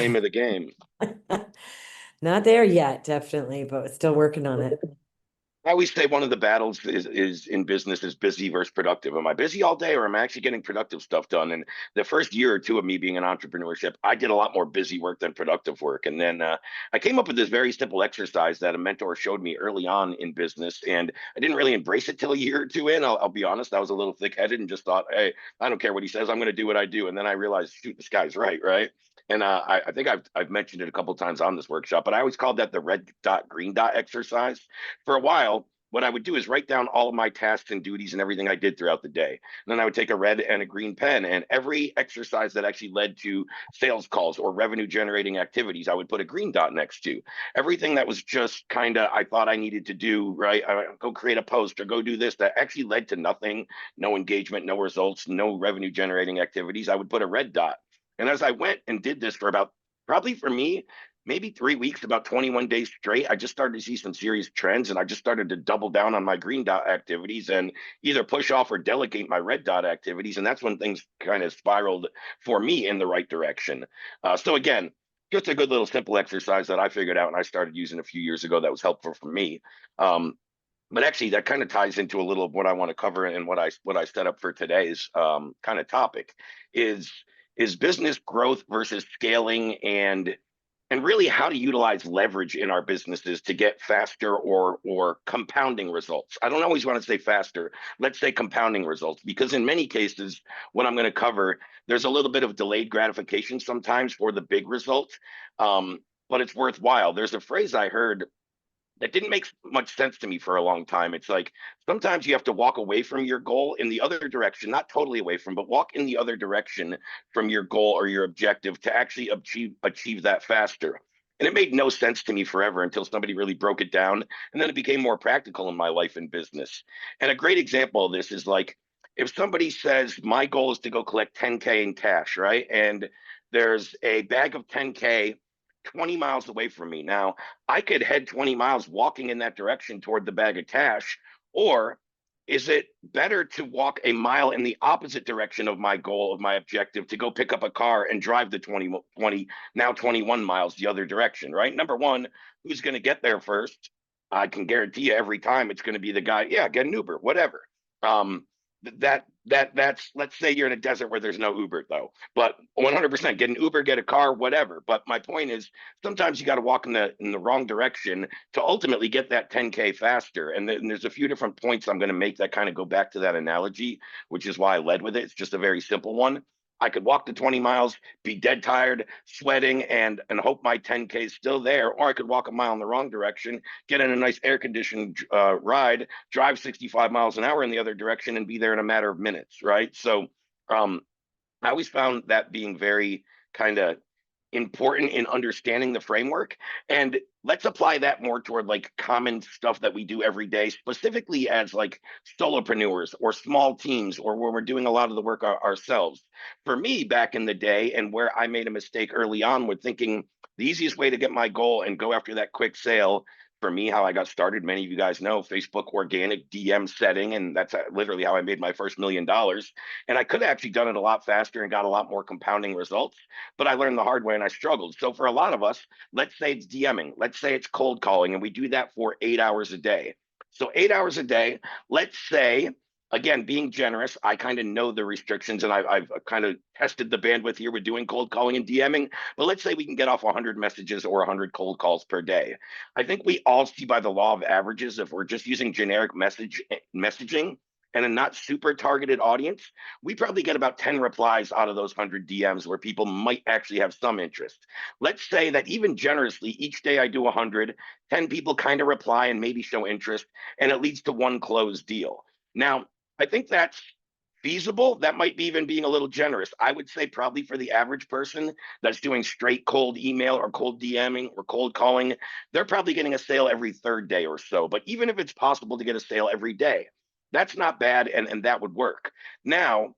name of the game. Not there yet, definitely, but still working on it. I always say one of the battles is in business is busy versus productive. Am I busy all day or am I actually getting productive stuff done? And the first year or two of me being in entrepreneurship, I did a lot more busy work than productive work. And then I came up with this very simple exercise that a mentor showed me early on in business. And I didn't really embrace it till a year or two in. I'll be honest, I was a little thick headed and just thought, hey, I don't care what he says. I'm going to do what I do. And then I realized, shoot, this guy's right, right? And I think I've mentioned it a couple of times on this workshop, but I always called that the red dot, green dot exercise. For a while, what I would do is write down all of my tasks and duties and everything I did throughout the day. And then I would take a red and a green pen, and every exercise that actually led to sales calls or revenue generating activities, I would put a green dot next to. Everything that was just kind of I thought I needed to do, right? Go create a post or go do this that actually led to nothing, no engagement, no results, no revenue generating activities, I would put a red dot. And as I went and did this for about probably for me, maybe 3 weeks, about 21 days straight, I just started to see some serious trends and I just started to double down on my green dot activities and either push off or delegate my red dot activities. And that's when things kind of spiraled for me in the right direction. So again, just a good little simple exercise that I figured out and I started using a few years ago that was helpful for me. But actually, that kind of ties into a little of what I want to cover and what I set up for today's kind of topic is business growth versus scaling and really how to utilize leverage in our businesses to get faster or compounding results. I don't always want to say faster. Let's say compounding results, because in many cases, what I'm going to cover, there's a little bit of delayed gratification sometimes for the big results, but it's worthwhile. There's a phrase I heard that didn't make much sense to me for a long time. It's like sometimes you have to walk away from your goal in the other direction, not totally away from, but walk in the other direction from your goal or your objective to actually achieve that faster. And it made no sense to me forever until somebody really broke it down. And then it became more practical in my life and business. And a great example of this is like if somebody says, my goal is to go collect 10K in cash, right? And there's a bag of 10K 20 miles away from me. Now, I could head 20 miles walking in that direction toward the bag of cash, or is it better to walk a mile in the opposite direction of my goal, of my objective, to go pick up a car and drive the 20 now 21 miles the other direction, right? Number one, who's going to get there first? I can guarantee you every time it's going to be the guy, yeah, get an Uber, whatever. Um, that's let's say you're in a desert where there's no Uber though, but 100% get an Uber, get a car, whatever. But my point is sometimes you got to walk in the wrong direction to ultimately get that 10K faster. And there's a few different points I'm going to make that kind of go back to that analogy, which is why I led with it. It's just a very simple one. I could walk the 20 miles, be dead tired, sweating, and hope my 10K is still there, or I could walk a mile in the wrong direction, get in a nice air conditioned ride, drive 65 miles an hour in the other direction, and be there in a matter of minutes, right? So um, I always found that being very kind of important in understanding the framework. And let's apply that more toward like common stuff that we do every day, specifically as like solopreneurs or small teams or where we're doing a lot of the work ourselves. For me, back in the day, and where I made a mistake early on with thinking the easiest way to get my goal and go after that quick sale. For me, how I got started, many of you guys know Facebook organic DM setting, and that's literally how I made my first $1 million. And I could have actually done it a lot faster and got a lot more compounding results, but I learned the hard way and I struggled. So for a lot of us, let's say it's DMing, let's say it's cold calling, and we do that for 8 hours a day. So 8 hours a day, let's say, again, being generous, I kind of know the restrictions and I've kind of tested the bandwidth here with doing cold calling and DMing. But let's say we can get off 100 messages or 100 cold calls per day. I think we all see by the law of averages, if we're just using generic messaging, and a not super targeted audience, we probably get about 10 replies out of those 100 DMs where people might actually have some interest. Let's say that even generously, each day I do 100, 10 people kind of reply and maybe show interest, and it leads to one closed deal. Now, I think that's feasible. That might be even being a little generous. I would say probably for the average person that's doing straight cold email or cold DMing or cold calling, they're probably getting a sale every third day or so. But even if it's possible to get a sale every day, that's not bad, and that would work. Now,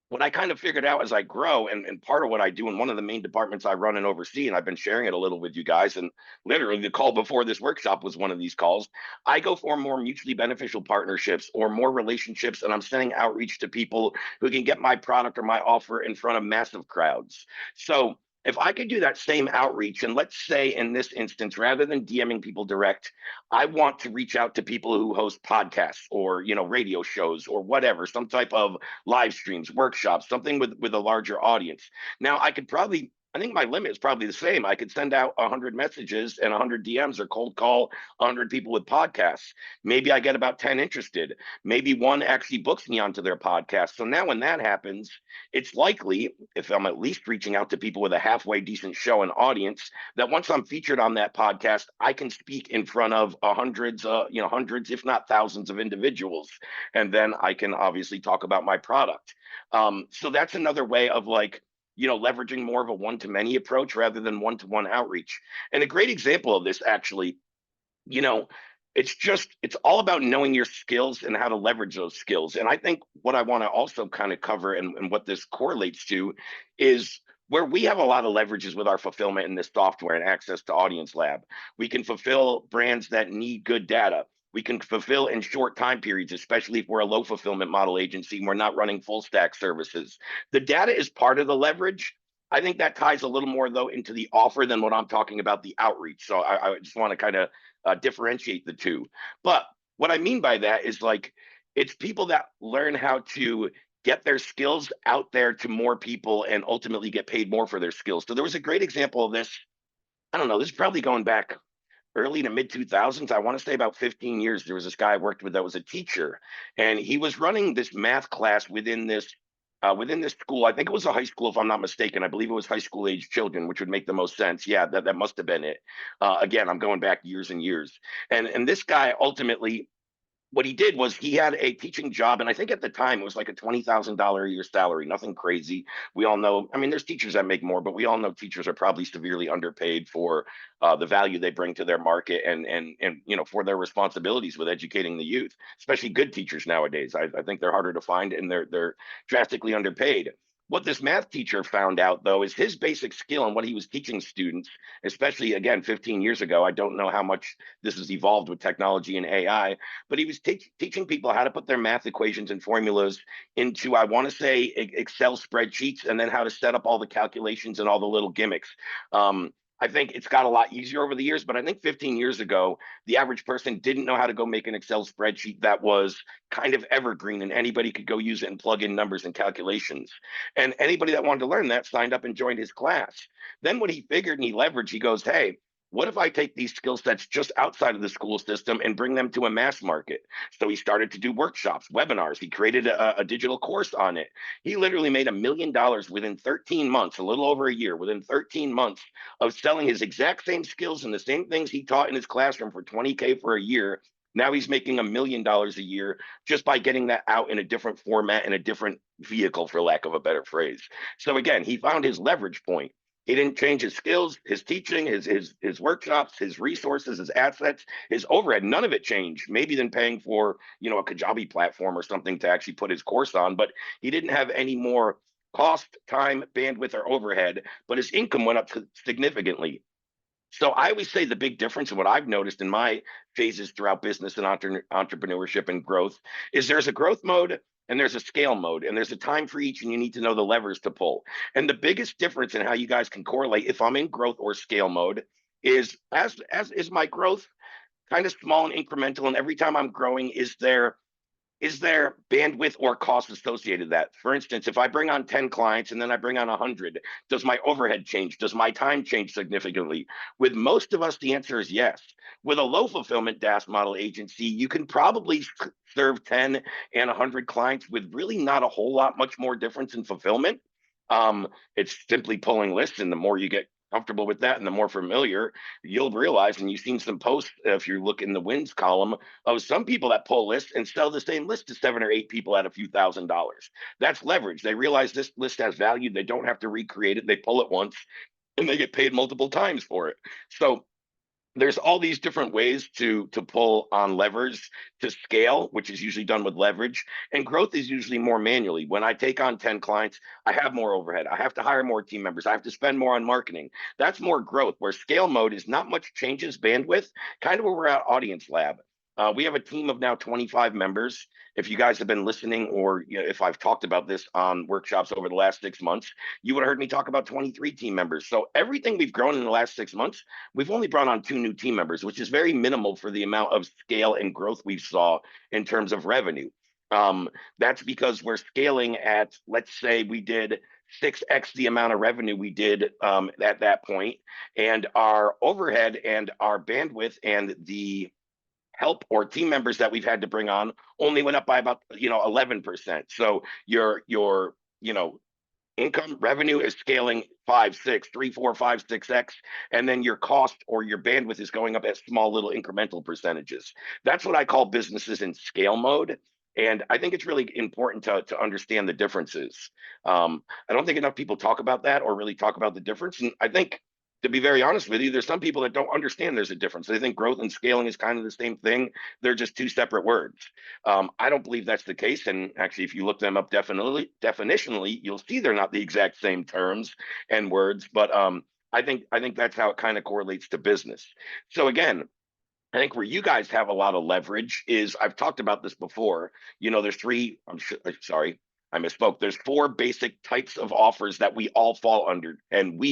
what I kind of figured out as I grow, and part of what I do in one of the main departments I run and oversee, and I've been sharing it a little with you guys, and literally the call before this workshop was one of these calls. I go for more mutually beneficial partnerships or more relationships, and I'm sending outreach to people who can get my product or my offer in front of massive crowds. So If I could do that same outreach, and let's say in this instance, rather than DMing people direct, I want to reach out to people who host podcasts or, radio shows or whatever, some type of live streams, workshops, something with a larger audience. Now, I think my limit is probably the same. I could send out 100 messages and 100 DMs or cold call 100 people with podcasts. Maybe I get about 10 interested. Maybe one actually books me onto their podcast. So now when that happens, it's likely, if I'm at least reaching out to people with a halfway decent show and audience, that once I'm featured on that podcast, I can speak in front of hundreds, if not thousands of individuals. And then I can obviously talk about my product. So that's another way of leveraging more of a one-to-many approach rather than one-to-one outreach. And a great example of this, actually, you know, it's all about knowing your skills and how to leverage those skills. And I think what I want to also kind of cover, and what this correlates to, is where we have a lot of leverages with our fulfillment in this software and access to Audience Lab. We can fulfill brands that need good data. We can fulfill in short time periods, especially if we're a low fulfillment model agency and we're not running full stack services. The data is part of the leverage. I think that ties a little more, though, into the offer than what I'm talking about, the outreach. So I just want to kind of differentiate the two. But what I mean by that is, it's people that learn how to get their skills out there to more people and ultimately get paid more for their skills. So there was a great example of this. I don't know, this is probably going back early to mid 2000s. I want to say about 15 years. There was this guy I worked with that was a teacher, and he was running this math class within this school. I think it was a high school, if I'm not mistaken. I believe it was high school age children, which would make the most sense. Yeah, that must have been it. Again, I'm going back years and years. And this guy ultimately, what he did was he had a teaching job, and I think at the time it was like a $20,000 a year salary, nothing crazy. We all know, I mean, there's teachers that make more, but we all know teachers are probably severely underpaid for the value they bring to their market, and for their responsibilities with educating the youth, especially good teachers nowadays. I think they're harder to find, and they're drastically underpaid. What this math teacher found out, though, is his basic skill and what he was teaching students, especially again 15 years ago. I don't know how much this has evolved with technology and AI, but he was teaching people how to put their math equations and formulas into, I want to say, Excel spreadsheets, and then how to set up all the calculations and all the little gimmicks. I think it's got a lot easier over the years, but I think 15 years ago, the average person didn't know how to go make an Excel spreadsheet that was kind of evergreen and anybody could go use it and plug in numbers and calculations. And anybody that wanted to learn that signed up and joined his class. Then what he figured and he leveraged, he goes, hey, what if I take these skill sets just outside of the school system and bring them to a mass market? So he started to do workshops, webinars. He created a digital course on it. He literally made $1 million within 13 months, a little over a year, within 13 months of selling his exact same skills and the same things he taught in his classroom for 20K for a year. Now he's making $1 million a year just by getting that out in a different format, in a different vehicle, for lack of a better phrase. So again, he found his leverage point. He didn't change his skills, his teaching, his workshops, his resources, his assets, his overhead. None of it changed. Maybe than paying for a Kajabi platform or something to actually put his course on, but he didn't have any more cost, time, bandwidth, or overhead. But his income went up significantly. So I always say the big difference, and what I've noticed in my phases throughout business and entrepreneurship and growth, is there's a growth mode and there's a scale mode, and there's a time for each, and you need to know the levers to pull. And the biggest difference in how you guys can correlate if I'm in growth or scale mode is, as is my growth kind of small and incremental, and every time I'm growing, is there bandwidth or cost associated with that? For instance, if I bring on 10 clients and then I bring on 100, does my overhead change? Does my time change significantly? With most of us, the answer is yes. With a low fulfillment DaaS model agency, you can probably serve 10 and 100 clients with really not a whole lot much more difference in fulfillment. It's simply pulling lists, and the more you get comfortable with that and the more familiar, you'll realize, and you've seen some posts, if you look in the wins column, of some people that pull lists and sell the same list to 7 or 8 people at a few $1,000s. That's leverage. They realize this list has value. They don't have to recreate it. They pull it once and they get paid multiple times for it. So there's all these different ways to pull on levers to scale, which is usually done with leverage, and growth is usually more manually. When I take on 10 clients, I have more overhead. I have to hire more team members. I have to spend more on marketing. That's more growth. Where scale mode is not much changes bandwidth, kind of where we're at Audience Lab. We have a team of now 25 members. If you guys have been listening, or if I've talked about this on workshops over the last 6 months, you would have heard me talk about 23 team members. So everything we've grown in the last 6 months, we've only brought on 2 new team members, which is very minimal for the amount of scale and growth we saw in terms of revenue. That's because we're scaling at, let's say we did 6x the amount of revenue we did at that point, and our overhead and our bandwidth and the help or team members that we've had to bring on only went up by about 11%. So your income revenue is scaling 5, 6, 3, 4, 5, 6x, and then your cost or your bandwidth is going up at small little incremental percentages. That's what I call businesses in scale mode. And I think it's really important to understand the differences. I don't think enough people talk about that or really talk about the difference. And I think, to be very honest with you, there's some people that don't understand there's a difference. They think growth and scaling is kind of the same thing. They're just two separate words. I don't believe that's the case. And actually, if you look them up definitionally, you'll see they're not the exact same terms and words. But I think that's how it kind of correlates to business. So again, I think where you guys have a lot of leverage is, I've talked about this before. There's three. Sorry, I misspoke. There's 4 basic types of offers that we all fall under, and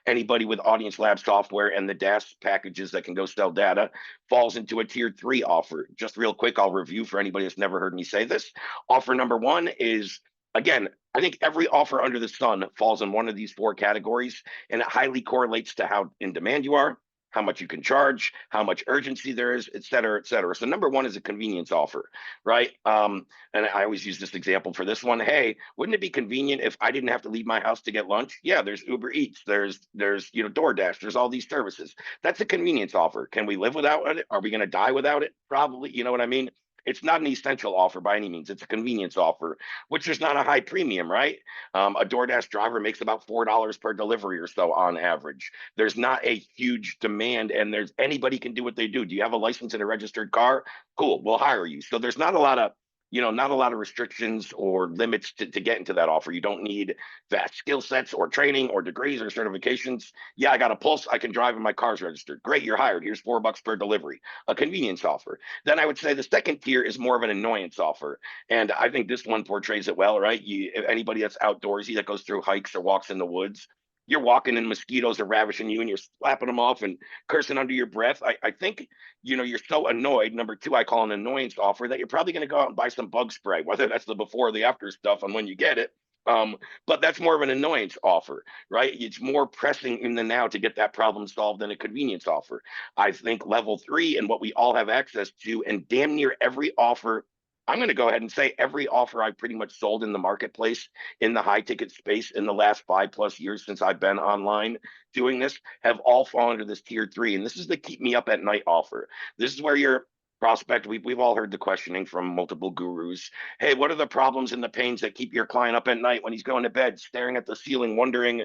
anybody with Audience Lab software and the DaaS packages that can go sell data, falls into a tier 3 offer. Just real quick, I'll review for anybody that's never heard me say this. Offer number 1 is, again, I think every offer under the sun falls in one of these 4 categories, and it highly correlates to how in demand you are, how much you can charge, how much urgency there is, et cetera, et cetera. So number 1 is a convenience offer, right? And I always use this example for this one. Hey, wouldn't it be convenient if I didn't have to leave my house to get lunch? Yeah, there's Uber Eats, there's DoorDash, there's all these services. That's a convenience offer. Can we live without it? Are we going to die without it? Probably. You know what I mean? It's not an essential offer by any means. It's a convenience offer, which is not a high premium, right? A DoorDash driver makes about $4 per delivery or so on average. There's not a huge demand, and there's anybody can do what they do. Do you have a license and a registered car? Cool, we'll hire you. So there's not a lot of not a lot of restrictions or limits to get into that offer. You don't need vast skill sets or training or degrees or certifications. Yeah, I got a pulse. I can drive and my car's registered. Great, you're hired. Here's $4 per delivery. A convenience offer. Then I would say the second tier is more of an annoyance offer. And I think this one portrays it well, right? Anybody that's outdoorsy, that goes through hikes or walks in the woods, you're walking and mosquitoes are ravishing you and you're slapping them off and cursing under your breath. I think, you're so annoyed. Number 2, I call an annoyance offer, that you're probably going to go out and buy some bug spray, whether that's the before or the after stuff on when you get it. But that's more of an annoyance offer, right? It's more pressing in the now to get that problem solved than a convenience offer. I think level 3, and what we all have access to, and damn near every offer, I'm going to go ahead and say every offer I've pretty much sold in the marketplace in the high ticket space in the last 5+ years since I've been online doing this, have all fallen into this tier 3. And this is the keep me up at night offer. This is where your prospect, we've all heard the questioning from multiple gurus. Hey, what are the problems and the pains that keep your client up at night when he's going to bed, staring at the ceiling, wondering,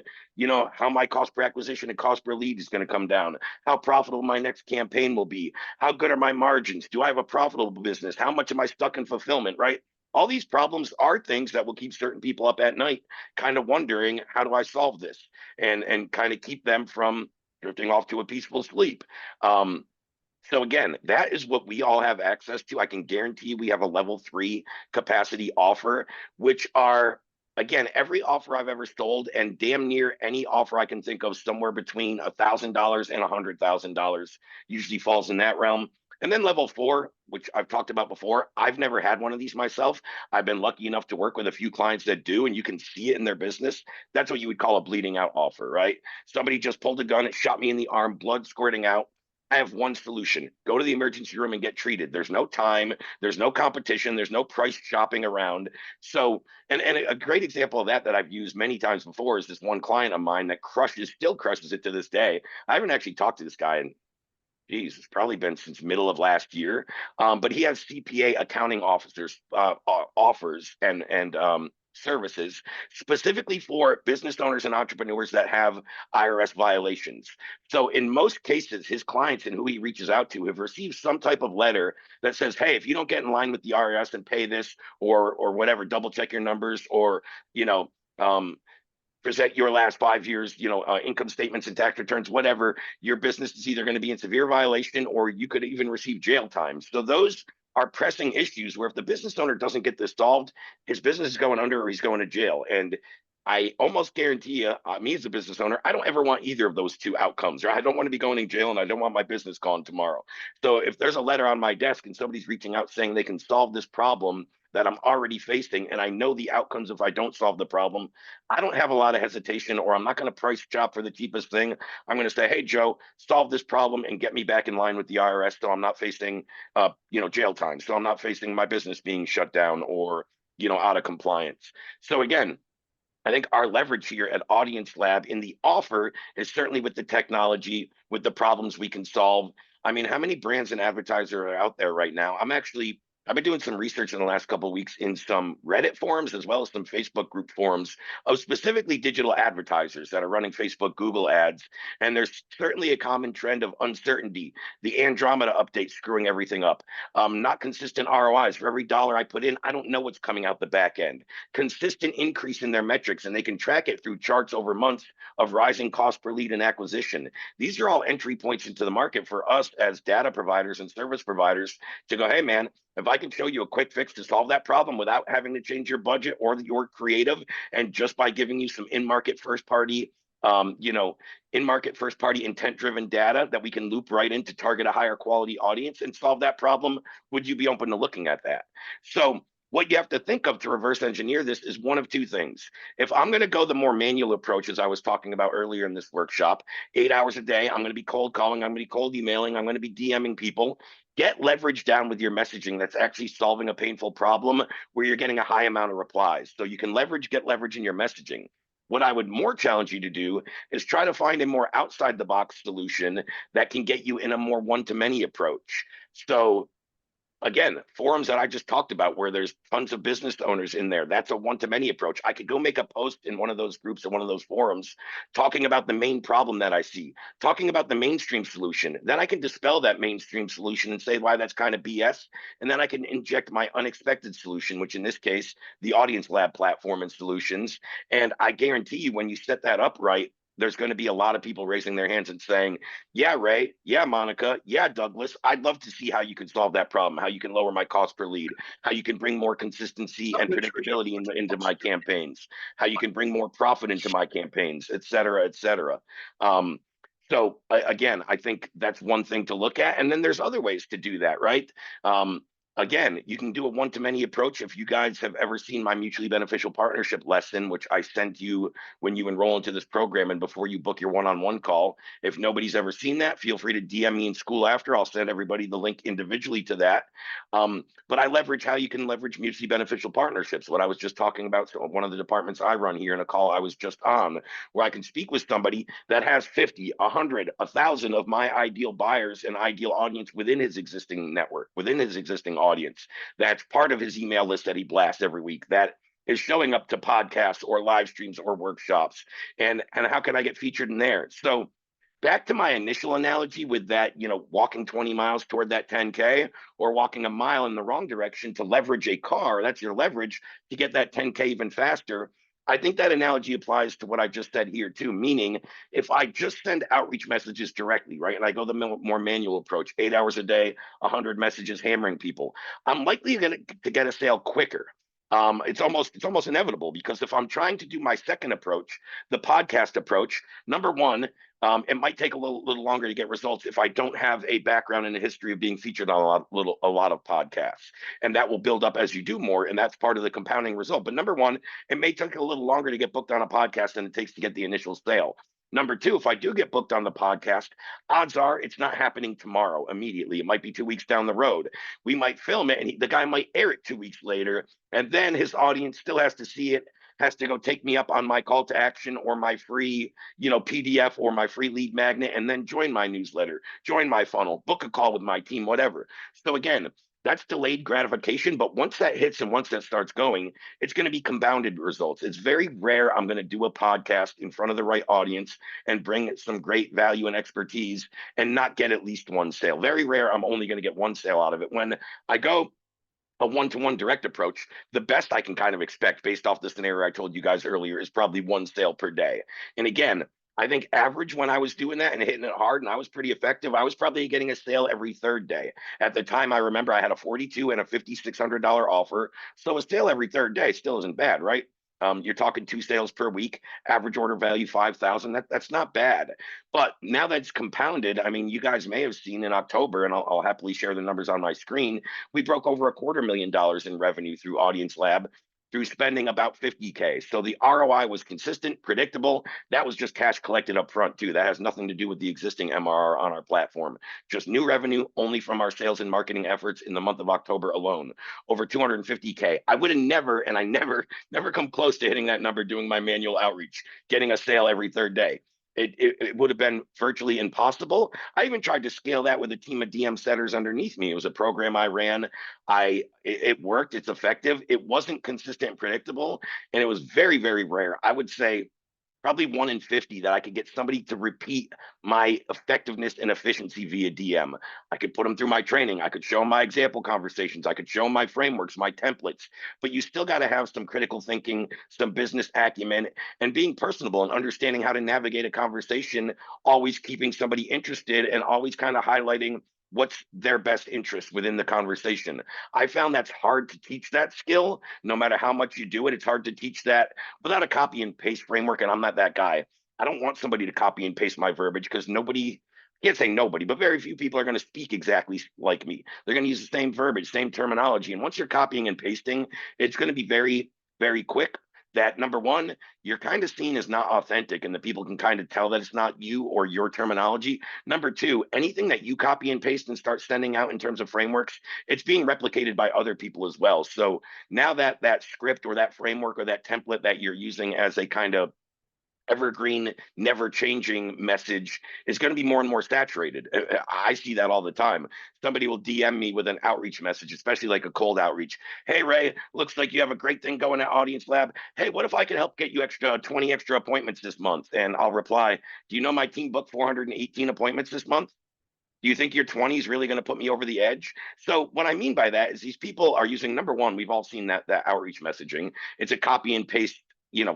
how my cost per acquisition and cost per lead is going to come down, how profitable my next campaign will be, how good are my margins, do I have a profitable business, how much am I stuck in fulfillment, right? All these problems are things that will keep certain people up at night, kind of wondering, how do I solve this? And kind of keep them from drifting off to a peaceful sleep. So again, that is what we all have access to. I can guarantee we have a level 3 capacity offer, which are, again, every offer I've ever sold, and damn near any offer I can think of, somewhere between $1,000 and $100,000 usually falls in that realm. And then level 4, which I've talked about before, I've never had one of these myself. I've been lucky enough to work with a few clients that do, and you can see it in their business. That's what you would call a bleeding out offer, right? Somebody just pulled a gun, it shot me in the arm, blood squirting out. I have one solution: go to the emergency room and get treated. There's no time, there's no competition, there's no price shopping around. So, and a great example of that I've used many times before is this one client of mine that still crushes it to this day. I haven't actually talked to this guy in, geez, it's probably been since middle of last year. But he has CPA accounting officers offers and services specifically for business owners and entrepreneurs that have IRS violations. So in most cases, his clients and who he reaches out to have received some type of letter that says, hey, if you don't get in line with the IRS and pay this or whatever, double check your numbers, or you know um, present your last 5 years, income statements and tax returns, whatever, your business is either going to be in severe violation or you could even receive jail time. So those are pressing issues where if the business owner doesn't get this solved, his business is going under or he's going to jail. And I almost guarantee you, me as a business owner, I don't ever want either of those two outcomes. Right? I don't want to be going to jail and I don't want my business gone tomorrow. So if there's a letter on my desk and somebody's reaching out saying they can solve this problem that I'm already facing, and I know the outcomes if I don't solve the problem, I don't have a lot of hesitation, or I'm not going to price shop for the cheapest thing. I'm going to say, hey, Joe, solve this problem and get me back in line with the IRS so I'm not facing, jail time. So I'm not facing my business being shut down or, out of compliance. So again, I think our leverage here at Audience Lab in the offer is certainly with the technology, with the problems we can solve. I mean, how many brands and advertisers are out there right now? I've been doing some research in the last couple of weeks in some Reddit forums as well as some Facebook group forums of specifically digital advertisers that are running Facebook, Google ads. And there's certainly a common trend of uncertainty, the Andromeda update screwing everything up, not consistent ROIs. For every dollar I put in, I don't know what's coming out the back end, consistent increase in their metrics, and they can track it through charts over months of rising cost per lead and acquisition. These are all entry points into the market for us as data providers and service providers to go, hey, man, if I can show you a quick fix to solve that problem without having to change your budget or your creative, and just by giving you some in-market first-party, in-market first-party intent-driven data that we can loop right in to target a higher quality audience and solve that problem, would you be open to looking at that? So what you have to think of to reverse engineer this is one of two things. If I'm going to go the more manual approach, as I was talking about earlier in this workshop, 8 hours a day, I'm going to be cold calling, I'm going to be cold emailing, I'm going to be DMing people. Get leverage down with your messaging that's actually solving a painful problem where you're getting a high amount of replies. So you can get leverage in your messaging. What I would more challenge you to do is try to find a more outside the box solution that can get you in a more one to many approach. So again, forums that I just talked about where there's tons of business owners in there, that's a one-to-many approach. I could go make a post in one of those groups or one of those forums talking about the main problem that I see, talking about the mainstream solution. Then I can dispel that mainstream solution and say why that's kind of BS. And then I can inject my unexpected solution, which in this case, the Audience Lab platform and solutions. And I guarantee you, when you set that up right, there's going to be a lot of people raising their hands and saying, yeah, Ray, yeah, Monica, yeah, Douglas, I'd love to see how you can solve that problem, how you can lower my cost per lead, how you can bring more consistency and predictability into my campaigns, how you can bring more profit into my campaigns, et cetera, et cetera. So again, I think that's one thing to look at. And then there's other ways to do that, right? Again, you can do a one-to-many approach. If you guys have ever seen my mutually beneficial partnership lesson, which I sent you when you enroll into this program and before you book your one-on-one call, if nobody's ever seen that, feel free to DM me in school after. I'll send everybody the link individually to that. But I leverage how you can leverage mutually beneficial partnerships. What I was just talking about, so one of the departments I run here in a call I was just on, where I can speak with somebody that has 50, 100, 1,000 of my ideal buyers and ideal audience within his existing network, within his existing audience. That's part of his email list that he blasts every week. That is showing up to podcasts or live streams or workshops. And how can I get featured in there? So back to my initial analogy with that, walking 20 miles toward that 10K or walking a mile in the wrong direction to leverage a car, that's your leverage to get that 10K even faster. I think that analogy applies to what I just said here too, meaning if I just send outreach messages directly, right, and I go the more manual approach, 8 hours a day, 100 messages hammering people, I'm likely to get a sale quicker. It's almost inevitable because if I'm trying to do my second approach, the podcast approach, number one, it might take a little longer to get results if I don't have a background in a history of being featured on a lot of podcasts, and that will build up as you do more, and that's part of the compounding result. But number one, it may take a little longer to get booked on a podcast than it takes to get the initial sale. Number two, if I do get booked on the podcast, odds are it's not happening tomorrow immediately. It might be 2 weeks down the road. We might film it and the guy might air it 2 weeks later. And then his audience still has to see it, has to go take me up on my call to action or my free, PDF or my free lead magnet, and then join my newsletter, join my funnel, book a call with my team, whatever. So again, that's delayed gratification. But once that hits and once that starts going, it's going to be compounded results. It's very rare I'm going to do a podcast in front of the right audience and bring some great value and expertise and not get at least one sale. Very rare I'm only going to get one sale out of it. When I go a one-to-one direct approach, the best I can kind of expect based off the scenario I told you guys earlier is probably one sale per day. And again, I think average when I was doing that and hitting it hard and I was pretty effective, I was probably getting a sale every third day. At the time, I remember I had a 42 and a $5,600 offer. So a sale every third day still isn't bad, right? You're talking two sales per week, average order value 5,000. That's not bad. But now that's compounded. I mean, you guys may have seen in October, and I'll happily share the numbers on my screen. We broke over $250,000 in revenue through Audience Lab through spending about 50K. So the ROI was consistent, predictable. That was just cash collected up front too. That has nothing to do with the existing MRR on our platform. Just new revenue only from our sales and marketing efforts in the month of October alone, over 250K. I would have never, and I never come close to hitting that number doing my manual outreach, getting a sale every third day. It would have been virtually impossible. I even tried to scale that with a team of DM setters underneath me. It was a program I ran. It worked. It's effective. It wasn't consistent and predictable, and it was very, very rare. I would say probably 1 in 50 that I could get somebody to repeat my effectiveness and efficiency via DM. I could put them through my training. I could show them my example conversations. I could show them my frameworks, my templates. But you still got to have some critical thinking, some business acumen, and being personable and understanding how to navigate a conversation, always keeping somebody interested and always kind of highlighting what's their best interest within the conversation. I found that's hard to teach that skill. No matter how much you do it, it's hard to teach that without a copy and paste framework. And I'm not that guy. I don't want somebody to copy and paste my verbiage because nobody, I can't say nobody, but very few people are going to speak exactly like me. They're going to use the same verbiage, same terminology. And once you're copying and pasting, it's going to be very, very quick. That number one, you're kind of seen as not authentic, and the people can kind of tell that it's not you or your terminology. Number two, anything that you copy and paste and start sending out in terms of frameworks, it's being replicated by other people as well. So now that that script or that framework or that template that you're using as a kind of evergreen, never changing message is going to be more and more saturated. I see that all the time. Somebody will DM me with an outreach message, especially like a cold outreach. Hey, Ray, looks like you have a great thing going at Audience Lab. Hey, what if I could help get you 20 extra appointments this month? And I'll reply, do you know my team booked 418 appointments this month? Do you think your 20 is really going to put me over the edge? So what I mean by that is these people are using, number one, we've all seen that outreach messaging. It's a copy and paste,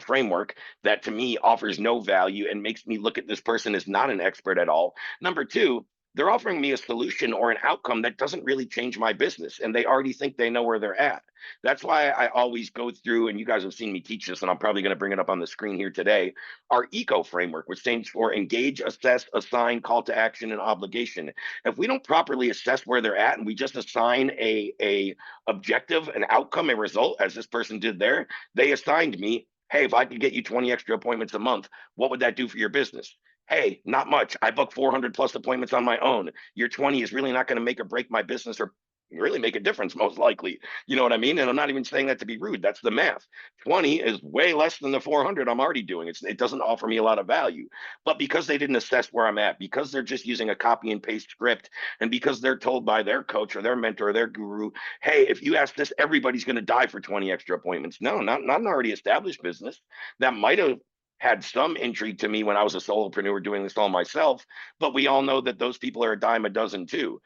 framework that to me offers no value and makes me look at this person as not an expert at all. Number two, they're offering me a solution or an outcome that doesn't really change my business, and they already think they know where they're at. That's why I always go through, and you guys have seen me teach this, and I'm probably going to bring it up on the screen here today, our EAACO framework, which stands for engage, assess, assign, call to action, and obligation. If we don't properly assess where they're at and we just assign a objective, an outcome, a result, as this person did there, they assigned me, hey, if I could get you 20 extra appointments a month, what would that do for your business? Hey, not much. I book 400 plus appointments on my own. Your 20 is really not going to make or break my business or really make a difference, most likely. You know what I mean? And I'm not even saying that to be rude. That's the math. 20 is way less than the 400 I'm already doing. It doesn't offer me a lot of value. But because they didn't assess where I'm at, because they're just using a copy and paste script, and because they're told by their coach or their mentor or their guru, hey, if you ask this, everybody's going to die for 20 extra appointments. No, not an already established business. That might have had some intrigue to me when I was a solopreneur doing this all myself, but we all know that those people are a dime a dozen too.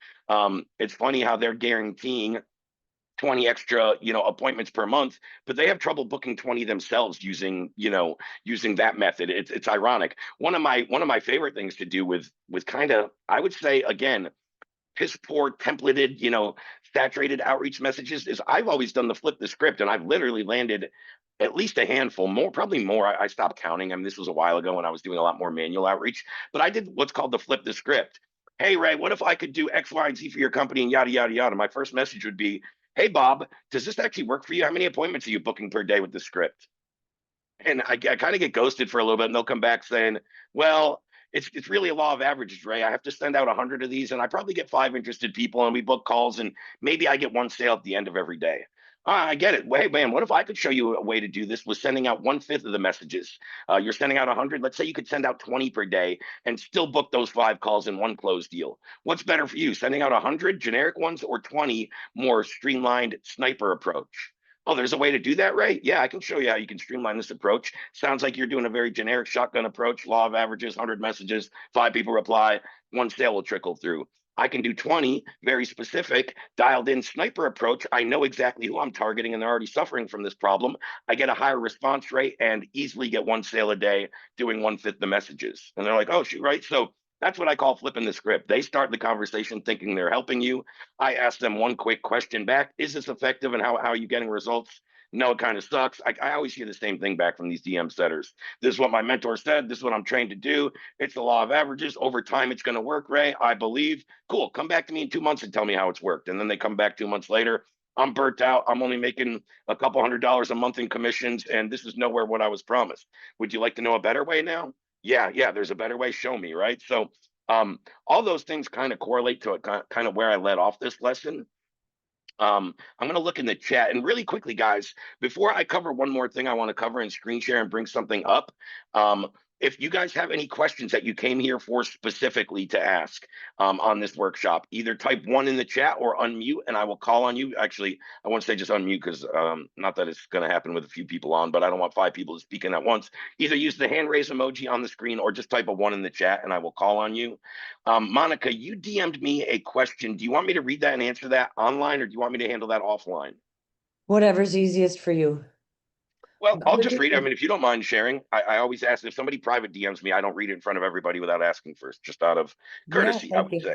It's funny how they're guaranteeing 20 extra, appointments per month, but they have trouble booking 20 themselves using that method. It's ironic. One of my favorite things to do with kind of, I would say again, piss poor templated, saturated outreach messages is I've always done the flip the script, and I've literally landed at least a handful, more, probably more. I stopped counting. I mean, this was a while ago when I was doing a lot more manual outreach, but I did what's called the flip the script. Hey, Ray, what if I could do X, Y, and Z for your company and yada, yada, yada? My first message would be, hey, Bob, does this actually work for you? How many appointments are you booking per day with the script? And I kind of get ghosted for a little bit, and they'll come back saying, well, it's really a law of averages, Ray. I have to send out 100 of these, and I probably get 5 interested people, and we book calls, and maybe I get one sale at the end of every day. I get it. Hey, man, what if I could show you a way to do this with sending out 1/5 of the messages? You're sending out 100. Let's say you could send out 20 per day and still book those 5 calls in one closed deal. What's better for you, sending out 100 generic ones or 20 more streamlined sniper approach? Oh, there's a way to do that, right? Yeah, I can show you how you can streamline this approach. Sounds like you're doing a very generic shotgun approach, law of averages, 100 messages, 5 people reply, one sale will trickle through. I can do 20, very specific, dialed in sniper approach. I know exactly who I'm targeting and they're already suffering from this problem. I get a higher response rate and easily get one sale a day doing 1/5 the messages. And they're like, oh, shoot, right? So that's what I call flipping the script. They start the conversation thinking they're helping you. I ask them one quick question back. Is this effective and how are you getting results? No, it kind of sucks. I always hear the same thing back from these DM setters. This is what my mentor said. This is what I'm trained to do. It's the law of averages. Over time, it's going to work, Ray. I believe. Cool. Come back to me in 2 months and tell me how it's worked. And then they come back 2 months later. I'm burnt out. I'm only making a couple $100 a month in commissions, and this is nowhere what I was promised. Would you like to know a better way now? Yeah, there's a better way. Show me, right? So all those things kind of correlate to it, kind of where I led off this lesson. I'm going to look in the chat and really quickly, guys, before I cover one more thing I want to cover and screen share and bring something up. If you guys have any questions that you came here for specifically to ask on this workshop, either type 1 in the chat or unmute and I will call on you. Actually, I won't say just unmute because not that it's going to happen with a few people on, but I don't want 5 people to speak in at once. Either use the hand raise emoji on the screen or just type a 1 in the chat and I will call on you. Monica, you DM'd me a question. Do you want me to read that and answer that online or do you want me to handle that offline? Whatever's easiest for you. Well, I'll just read it. I mean, if you don't mind sharing, I always ask if somebody private DMs me, I don't read it in front of everybody without asking first, just out of Yeah, courtesy, I thank would you.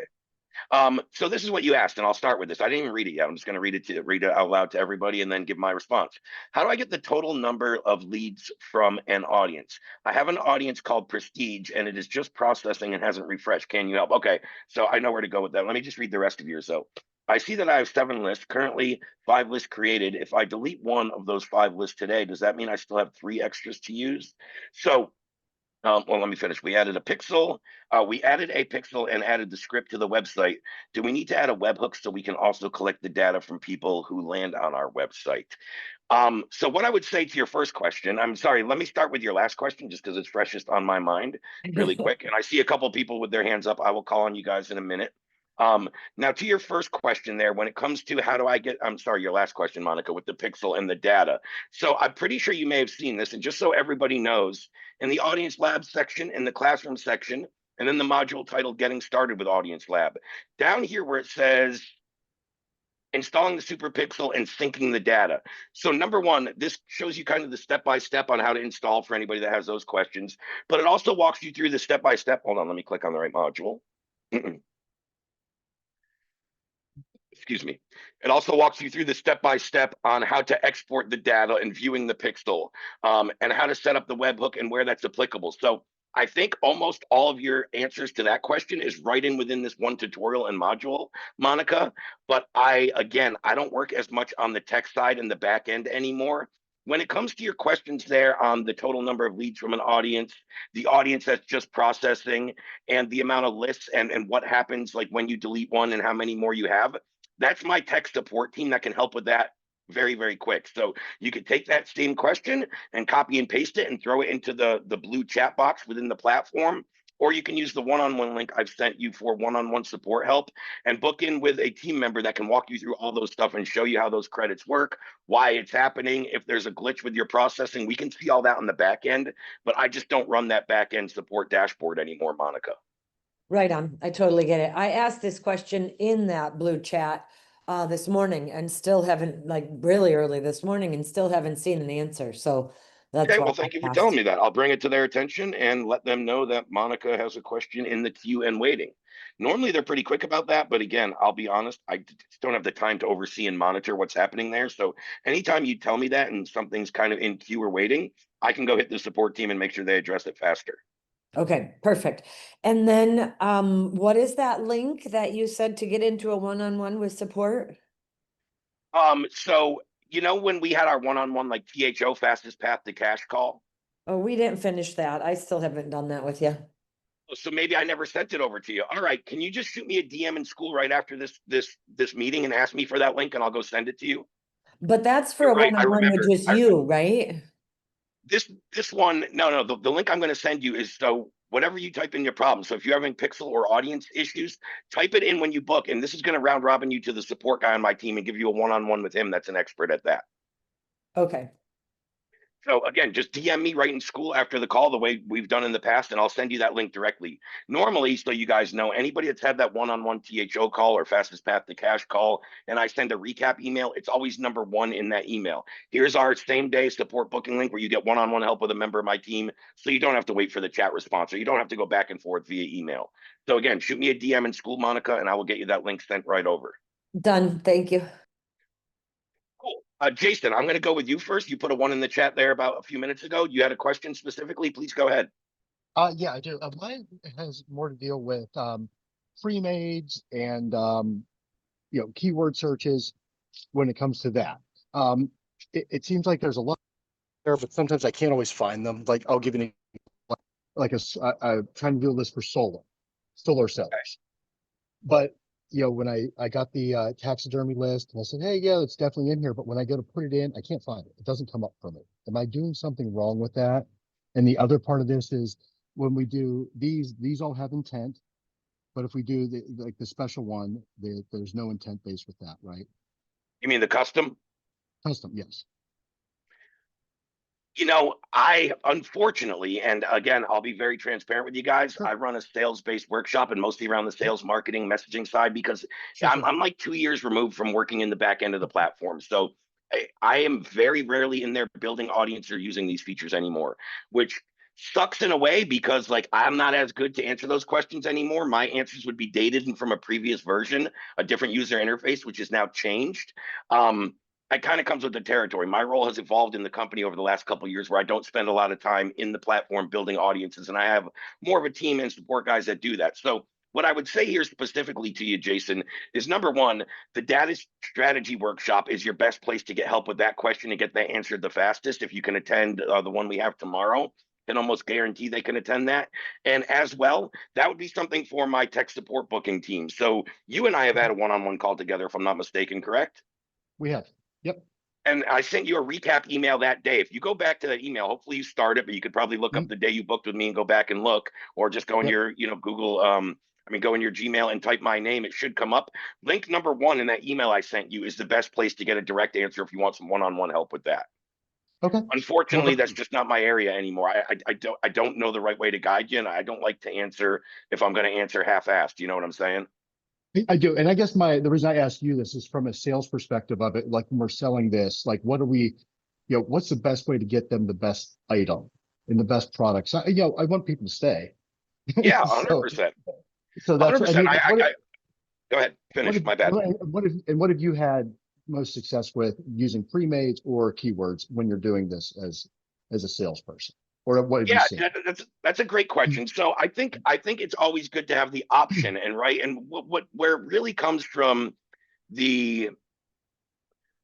say. So this is what you asked, and I'll start with this. I didn't even read it yet. I'm just going to read it out loud to everybody and then give my response. How do I get the total number of leads from an audience? I have an audience called Prestige, and it is just processing and hasn't refreshed. Can you help? Okay, so I know where to go with that. Let me just read the rest of yours. So I see that I have 7 lists, currently 5 lists created. If I delete one of those 5 lists today, does that mean I still have 3 extras to use? So well, let me finish. We added a pixel. We added a pixel and added the script to the website. Do we need to add a webhook so we can also collect the data from people who land on our website? So what I would say to your first question, I'm sorry, let me start with your last question just because it's freshest on my mind really quick. And I see a couple people with their hands up. I will call on you guys in a minute. Now to your first question there, when it comes to how do I get, I'm sorry, your last question, Monica, with the pixel and the data. So I'm pretty sure you may have seen this, and just so everybody knows, in the audience lab section, in the classroom section, and then the module titled Getting Started with Audience Lab, down here where it says installing the super pixel and syncing the data. So number one, this shows you kind of the step-by-step on how to install for anybody that has those questions, but it also walks you through the step-by-step. Hold on, let me click on the right module. Excuse me. It also walks you through the step-by-step on how to export the data and viewing the pixel, and how to set up the webhook and where that's applicable. So I think almost all of your answers to that question is right in within this one tutorial and module, Monica. But again, I don't work as much on the tech side and the back end anymore. When it comes to your questions there on the total number of leads from an audience, the audience that's just processing, and the amount of lists and what happens like when you delete one and how many more you have, that's my tech support team that can help with that very, very quick. So you could take that same question and copy and paste it and throw it into the blue chat box within the platform. Or you can use the one-on-one link I've sent you for one-on-one support help and book in with a team member that can walk you through all those stuff and show you how those credits work, why it's happening. If there's a glitch with your processing, we can see all that on the back end, but I just don't run that back end support dashboard anymore, Monica. Right on. I totally get it. I asked this question in that blue chat this morning and still haven't, like really early this morning, and still haven't seen an answer. So that's Okay, why well, thank you I for telling asked. me that. I'll bring it to their attention and let them know that Monica has a question in the queue and waiting. Normally, they're pretty quick about that, but again, I'll be honest, I just don't have the time to oversee and monitor what's happening there. So anytime you tell me that and something's kind of in queue or waiting, I can go hit the support team and make sure they address it faster. Okay, perfect. And then what is that link that you said to get into a one-on-one with support? So when we had our one-on-one like THO fastest path to cash call, Oh, we didn't finish that. I still haven't done that with you. so maybe I never sent it over to you. All right, can you just shoot me a DM in school right after this meeting and ask me for that link and I'll go send it to you? But that's for You're a right. I one-on-one with remember. just you, right? This one, no, the link I'm going to send you is so whatever you type in your problem. So if you're having pixel or audience issues, type it in when you book, and this is going to round robin you to the support guy on my team and give you a one-on-one with him that's an expert at that. Okay. So again, just DM me right in school after the call, the way we've done in the past, and I'll send you that link directly. Normally, so you guys know, anybody that's had that one-on-one THO call or fastest path to cash call, and I send a recap email, it's always number one in that email. Here's our same day support booking link where you get one-on-one help with a member of my team, so you don't have to wait for the chat response, or you don't have to go back and forth via email. So again, shoot me a DM in school, Monica, and I will get you that link sent right over. Done. Thank you. Cool. Jason, I'm going to go with you first. You put a one in the chat there about a few minutes ago. You had a question specifically. Please go ahead. Yeah, I do. Mine has more to deal with pre-mades and keyword searches when it comes to that. It seems like there's a lot there, but sometimes I can't always find them. Like I'll give you an like I'm trying to do this for solar sellers. But when I got the taxidermy list and I said, hey, yeah, it's definitely in here. But when I go to put it in, I can't find it. It doesn't come up for me. Am I doing something wrong with that? And the other part of this is when we do these all have intent. But if we do the special one, there's no intent base with that, right? You mean the custom? Custom, yes. I unfortunately, and again, I'll be very transparent with you guys. Sure. I run a sales-based workshop and mostly around the sales marketing messaging side because Sure, I'm like 2 years removed from working in the back end of the platform. So I am very rarely in there building audience or using these features anymore, which sucks in a way because like I'm not as good to answer those questions anymore. My answers would be dated and from a previous version, a different user interface, which is now changed. It kind of comes with the territory. My role has evolved in the company over the last couple of years where I don't spend a lot of time in the platform building audiences, and I have more of a team and support guys that do that. So what I would say here specifically to you, Jason, is number one, the data strategy workshop is your best place to get help with that question and get that answered the fastest. If you can attend the one we have tomorrow, can almost guarantee they can attend that. And as well, that would be something for my tech support booking team. So you and I have had a one-on-one call together, if I'm not mistaken, correct? We have. Yep. And I sent you a recap email that day. If you go back to that email, hopefully you start it, but you could probably look up the day you booked with me and go back and look, or just go in Yep. your, Google, go in your Gmail and type my name. It should come up. Link number one in that email I sent you is the best place to get a direct answer if you want some one-on-one help with that. Okay. Unfortunately, Well, that's just not my area anymore. I don't know the right way to guide you, and I don't like to answer if I'm going to answer half-assed. You know what I'm saying? I do. And I guess the reason I asked you this is from a sales perspective of it. Like when we're selling this, like what are we, what's the best way to get them the best item and the best products? I want people to stay. Yeah, So, 100%. so that's what I 100%. mean. Like, Go ahead. what Finish. have, My bad. what have you had most success with using pre-mades or keywords when you're doing this as a salesperson? Or what have you Yeah, seen? that's a great question. So I think it's always good to have the option, and right, and where it really comes from the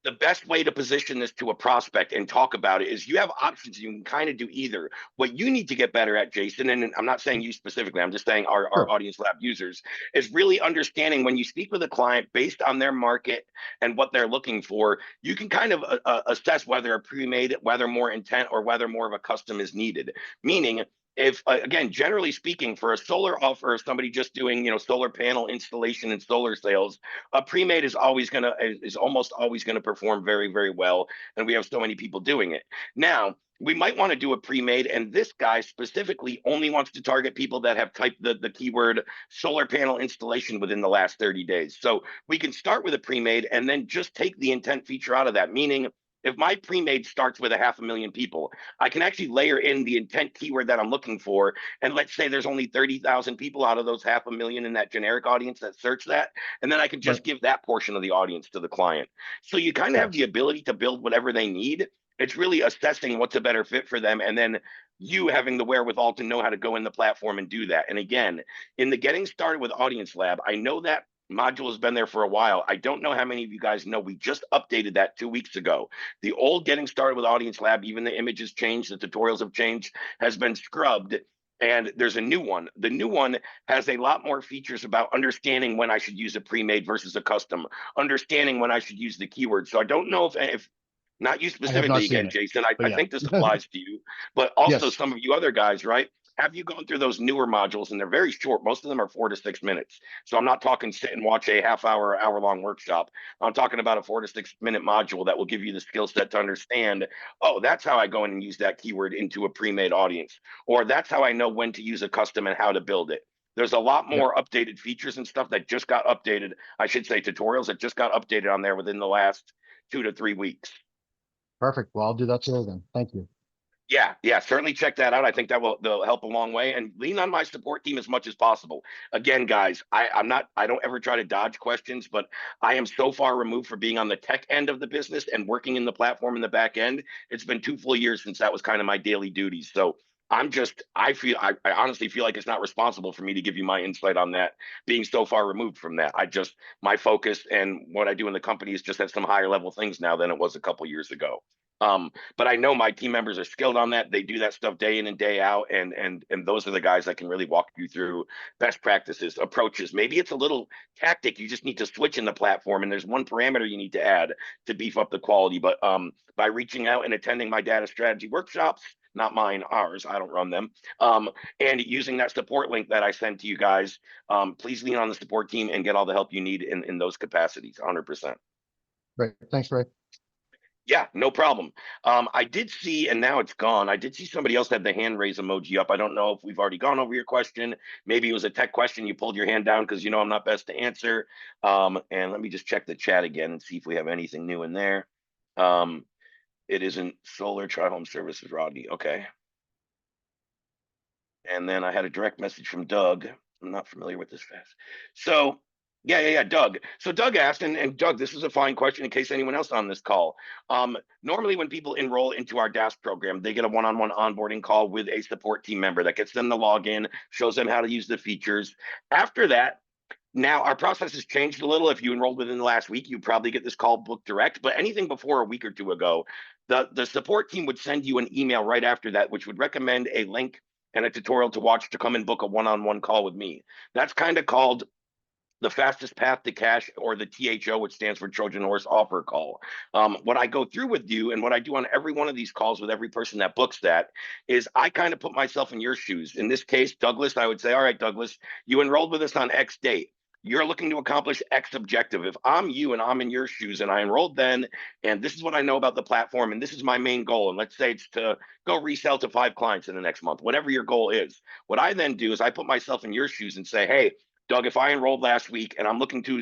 the best way to position this to a prospect and talk about it is you have options. You can kind of do either. What you need to get better at, Jason, and I'm not saying you specifically, I'm just saying our Sure. audience lab users, is really understanding when you speak with a client based on their market and what they're looking for, you can kind of assess whether a pre-made, whether more intent, or whether more of a custom is needed. Meaning, if again, generally speaking, for a solar offer, somebody just doing solar panel installation and solar sales, a pre-made is almost always gonna perform very, very well, and we have so many people doing it. Now, we might want to do a pre-made, and this guy specifically only wants to target people that have typed the keyword solar panel installation within the last 30 days. So we can start with a pre-made and then just take the intent feature out of that, meaning if my pre-made starts with 500,000 people, I can actually layer in the intent keyword that I'm looking for. And let's say there's only 30,000 people out of those 500,000 in that generic audience that search that. And then I can Right. just give that portion of the audience to the client. So you kind of have the Gotcha. ability to build whatever they need. It's really assessing what's a better fit for them. And then you having the wherewithal to know how to go in the platform and do that. And again, in the getting started with Audience Lab, I know that module has been there for a while. I don't know how many of you guys know. We just updated that 2 weeks ago. The old Getting Started with Audience Lab, even the images changed, the tutorials have changed, has been scrubbed. And there's a new one. The new one has a lot more features about understanding when I should use a pre-made versus a custom, understanding when I should use the keyword. So I don't know if not you I have not specifically seen again, it, Jason, but I yeah. think this applies to you, but also Yes. some of you other guys, right? have you gone through those newer modules, and they're very short. Most of them are 4 to 6 minutes. So I'm not talking sit and watch a half hour, hour long workshop. I'm talking about a 4 to 6 minute module that will give you the skill set to understand, oh, that's how I go in and use that keyword into a pre-made audience, or that's how I know when to use a custom and how to build it. There's a lot Yeah, more updated features and stuff that just got updated. I should say tutorials that just got updated on there within the last 2 to 3 weeks. perfect. Well, I'll do that today then. Thank you. Yeah, certainly check that out. I think they'll help a long way, and lean on my support team as much as possible. Again, guys, I don't ever try to dodge questions, but I am so far removed from being on the tech end of the business and working in the platform in the back end. It's been 2 full years since that was kind of my daily duties. So I honestly feel like it's not responsible for me to give you my insight on that, being so far removed from that. My focus and what I do in the company is just at some higher level things now than it was a couple years ago. But I know my team members are skilled on that. They do that stuff day in and day out, and those are the guys that can really walk you through best practices, approaches. Maybe it's a little tactic you just need to switch in the platform, and there's one parameter you need to add to beef up the quality. But by reaching out and attending my data strategy workshops, not mine, ours, I don't run them, and using that support link that I send to you guys, please lean on the support team and get all the help you need in those capacities, 100%. Great. Thanks, Ray. Yeah, no problem. I did see, and now it's gone. I did see somebody else had the hand raise emoji up. I don't know if we've already gone over your question. Maybe it was a tech question. You pulled your hand down because you know I'm not best to answer. And let me just check the chat again and see if we have anything new in there. It isn't Solar Tri Home Services, Rodney. Okay. And then I had a direct message from Doug. I'm not familiar with this fast. So yeah, Doug. So Doug asked, and Doug, this is a fine question in case anyone else on this call. Normally when people enroll into our DaaS program, they get a one-on-one onboarding call with a support team member that gets them the login, shows them how to use the features. After that, now our process has changed a little. If you enrolled within the last week, you probably get this call booked direct, but anything before a week or two ago, the support team would send you an email right after that, which would recommend a link and a tutorial to watch to come and book a one-on-one call with me. That's kind of called the fastest path to cash, or the THO, which stands for Trojan Horse Offer Call. What I go through with you and what I do on every one of these calls with every person that books that is I kind of put myself in your shoes. In this case, Douglas, I would say, all right, Douglas, you enrolled with us on X date. You're looking to accomplish X objective. If I'm you and I'm in your shoes and I enrolled then, and this is what I know about the platform, and this is my main goal, and let's say it's to go resell to 5 clients in the next month, whatever your goal is. What I then do is I put myself in your shoes and say, hey, Doug, if I enrolled last week and I'm looking to,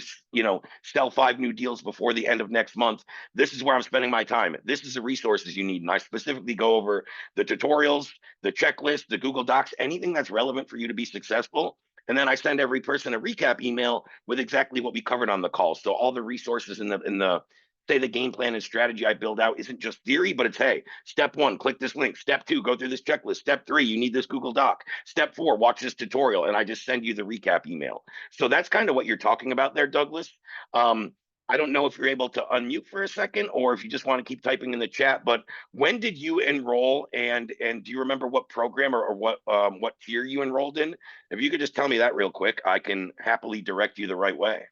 sell 5 new deals before the end of next month, this is where I'm spending my time. This is the resources you need. And I specifically go over the tutorials, the checklist, the Google Docs, anything that's relevant for you to be successful. And then I send every person a recap email with exactly what we covered on the call. So all the resources in the say the game plan and strategy I build out isn't just theory, but it's, hey, step 1, click this link. Step 2, go through this checklist. Step 3, you need this Google Doc. Step 4, watch this tutorial. And I just send you the recap email. So that's kind of what you're talking about there, Douglas. I don't know if you're able to unmute for a second or if you just want to keep typing in the chat, but when did you enroll, and do you remember what program or what tier you enrolled in? If you could just tell me that real quick, I can happily direct you the right way.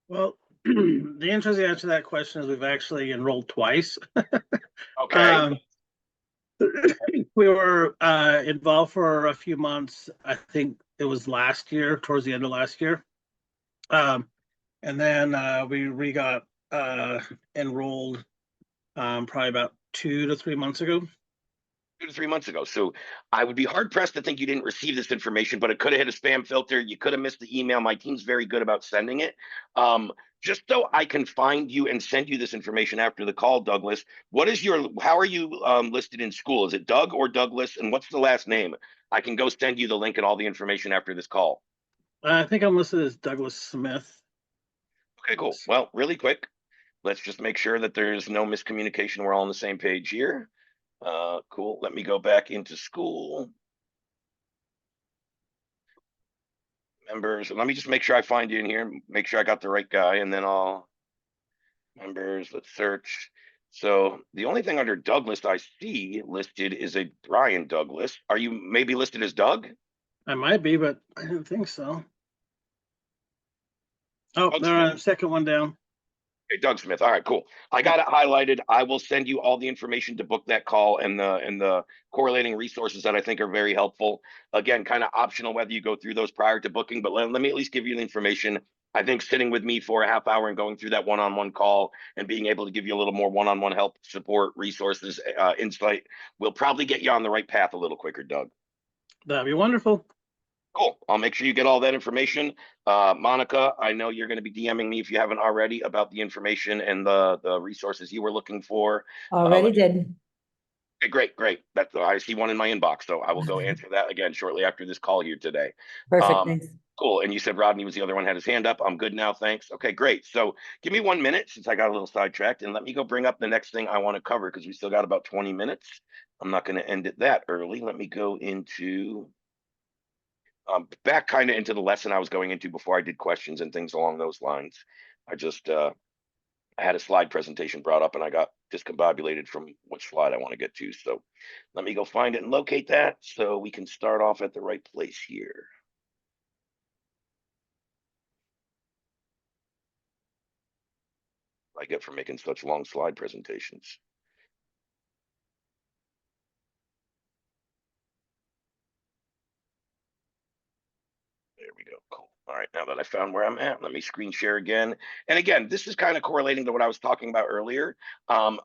Well, the interesting answer to that question is we've actually enrolled twice. Okay. We were involved for a few months. I think it was last year, towards the end of last year. And then we got enrolled probably about 2 to 3 months ago. 2 to 3 months ago. So I would be hard pressed to think you didn't receive this information, but it could have hit a spam filter. You could have missed the email. My team's very good about sending it. Just so I can find you and send you this information after the call, Douglas, how are you listed in school? Is it Doug or Douglas? And what's the last name? I can go send you the link and all the information after this call. I think I'm listed as Douglas Smith. Okay, cool. Well, really quick, let's just make sure that there's no miscommunication. We're all on the same page here. Cool. Let me go back into school. Members. Let me just make sure I find you in here. Make sure I got the right guy, and then members. Let's search. So the only thing under Douglas I see listed is a Brian Douglas. Are you maybe listed as Doug? I might be, but I didn't think so. Oh, Okay. there, second one down. Okay, Doug Smith. All right, cool. I got it highlighted. I will send you all the information to book that call and the correlating resources that I think are very helpful. Again, kind of optional whether you go through those prior to booking, but let me at least give you the information. I think sitting with me for a half hour and going through that one-on-one call and being able to give you a little more one-on-one help, support, resources, insight will probably get you on the right path a little quicker, Doug. That'd be wonderful. Cool. I'll make sure you get all that information. Monica, I know you're going to be DMing me if you haven't already about the information and the resources you were looking for. Already did. Okay, great. That's I see one in my inbox, so I will go answer that again shortly after this call here today. Perfect, Um, thanks. cool. And you said Rodney was the other one had his hand up. I'm good now, thanks. Okay, great. So give me 1 minute since I got a little sidetracked, and let me go bring up the next thing I want to cover because we still got about 20 minutes. I'm not going to end it that early. Let me go into back kind of into the lesson I was going into before I did questions and things along those lines. I had a slide presentation brought up and I got discombobulated from which slide I want to get to. So let me go find it and locate that so we can start off at the right place here. I get for making such long slide presentations. There we go. Cool. All right. Now that I found where I'm at, let me screen share again. And again, this is kind of correlating to what I was talking about earlier,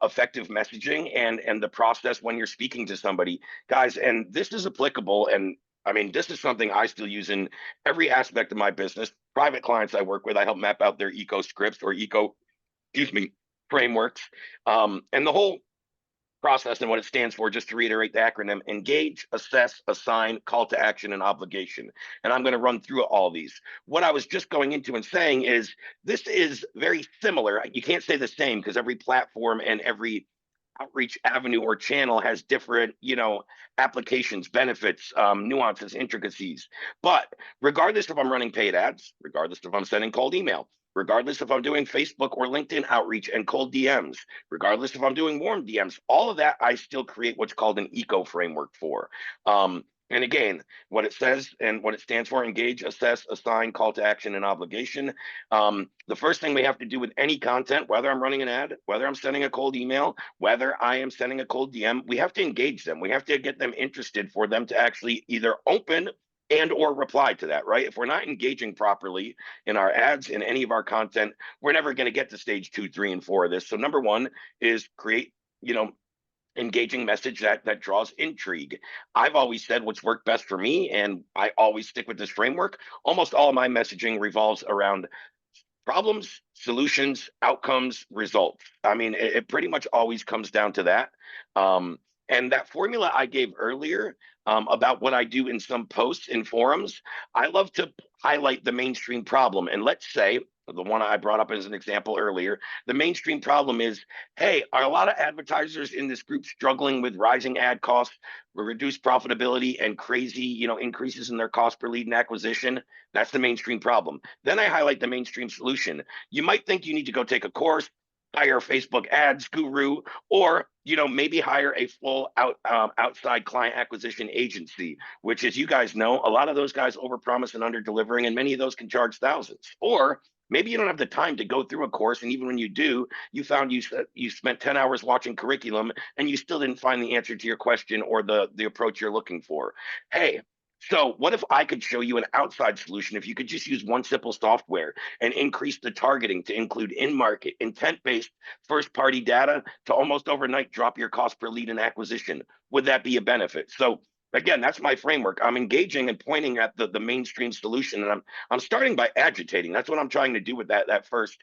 effective messaging and the process when you're speaking to somebody, guys. And this is applicable. And I mean, this is something I still use in every aspect of my business. Private clients I work with, I help map out their EAACO scripts or EAACO, excuse me, frameworks. And the whole process and what it stands for, just to reiterate the acronym: engage, assess, assign, call to action, and obligation. And I'm going to run through all these. What I was just going into and saying is this is very similar. You can't say the same because every platform and every outreach avenue or channel has different, applications, benefits, nuances, intricacies. But regardless if I'm running paid ads, regardless if I'm sending cold email, regardless if I'm doing Facebook or LinkedIn outreach and cold DMs, regardless if I'm doing warm DMs, all of that I still create what's called an EAACO framework for. And again, what it says and what it stands for: engage, assess, assign, call to action, and obligation. The first thing we have to do with any content, whether I'm running an ad, whether I'm sending a cold email, whether I am sending a cold DM, we have to engage them. We have to get them interested for them to actually either open and or reply to that, right? If we're not engaging properly in our ads, in any of our content, we're never going to get to stage 2, 3, and 4 of this. So number one is create, engaging message that draws intrigue. I've always said what's worked best for me, and I always stick with this framework. Almost all of my messaging revolves around problems, solutions, outcomes, results. I mean, it pretty much always comes down to that. And that formula I gave earlier, about what I do in some posts in forums, I love to highlight the mainstream problem. And let's say the one I brought up as an example earlier, the mainstream problem is, hey, are a lot of advertisers in this group struggling with rising ad costs, reduced profitability, and crazy, increases in their cost per lead and acquisition? That's the mainstream problem. Then I highlight the mainstream solution. You might think you need to go take a course, hire a Facebook ads guru, or maybe hire a full outside client acquisition agency, which, as you guys know, a lot of those guys overpromise and under delivering, and many of those can charge thousands. Or maybe you don't have the time to go through a course, and even when you do, you found you spent 10 hours watching curriculum and you still didn't find the answer to your question or the approach you're looking for. Hey, so what if I could show you an outside solution? If you could just use one simple software and increase the targeting to include in-market, intent-based, first-party data to almost overnight drop your cost per lead and acquisition, would that be a benefit? So again, that's my framework. I'm engaging and pointing at the mainstream solution, and I'm starting by agitating. That's what I'm trying to do with that first.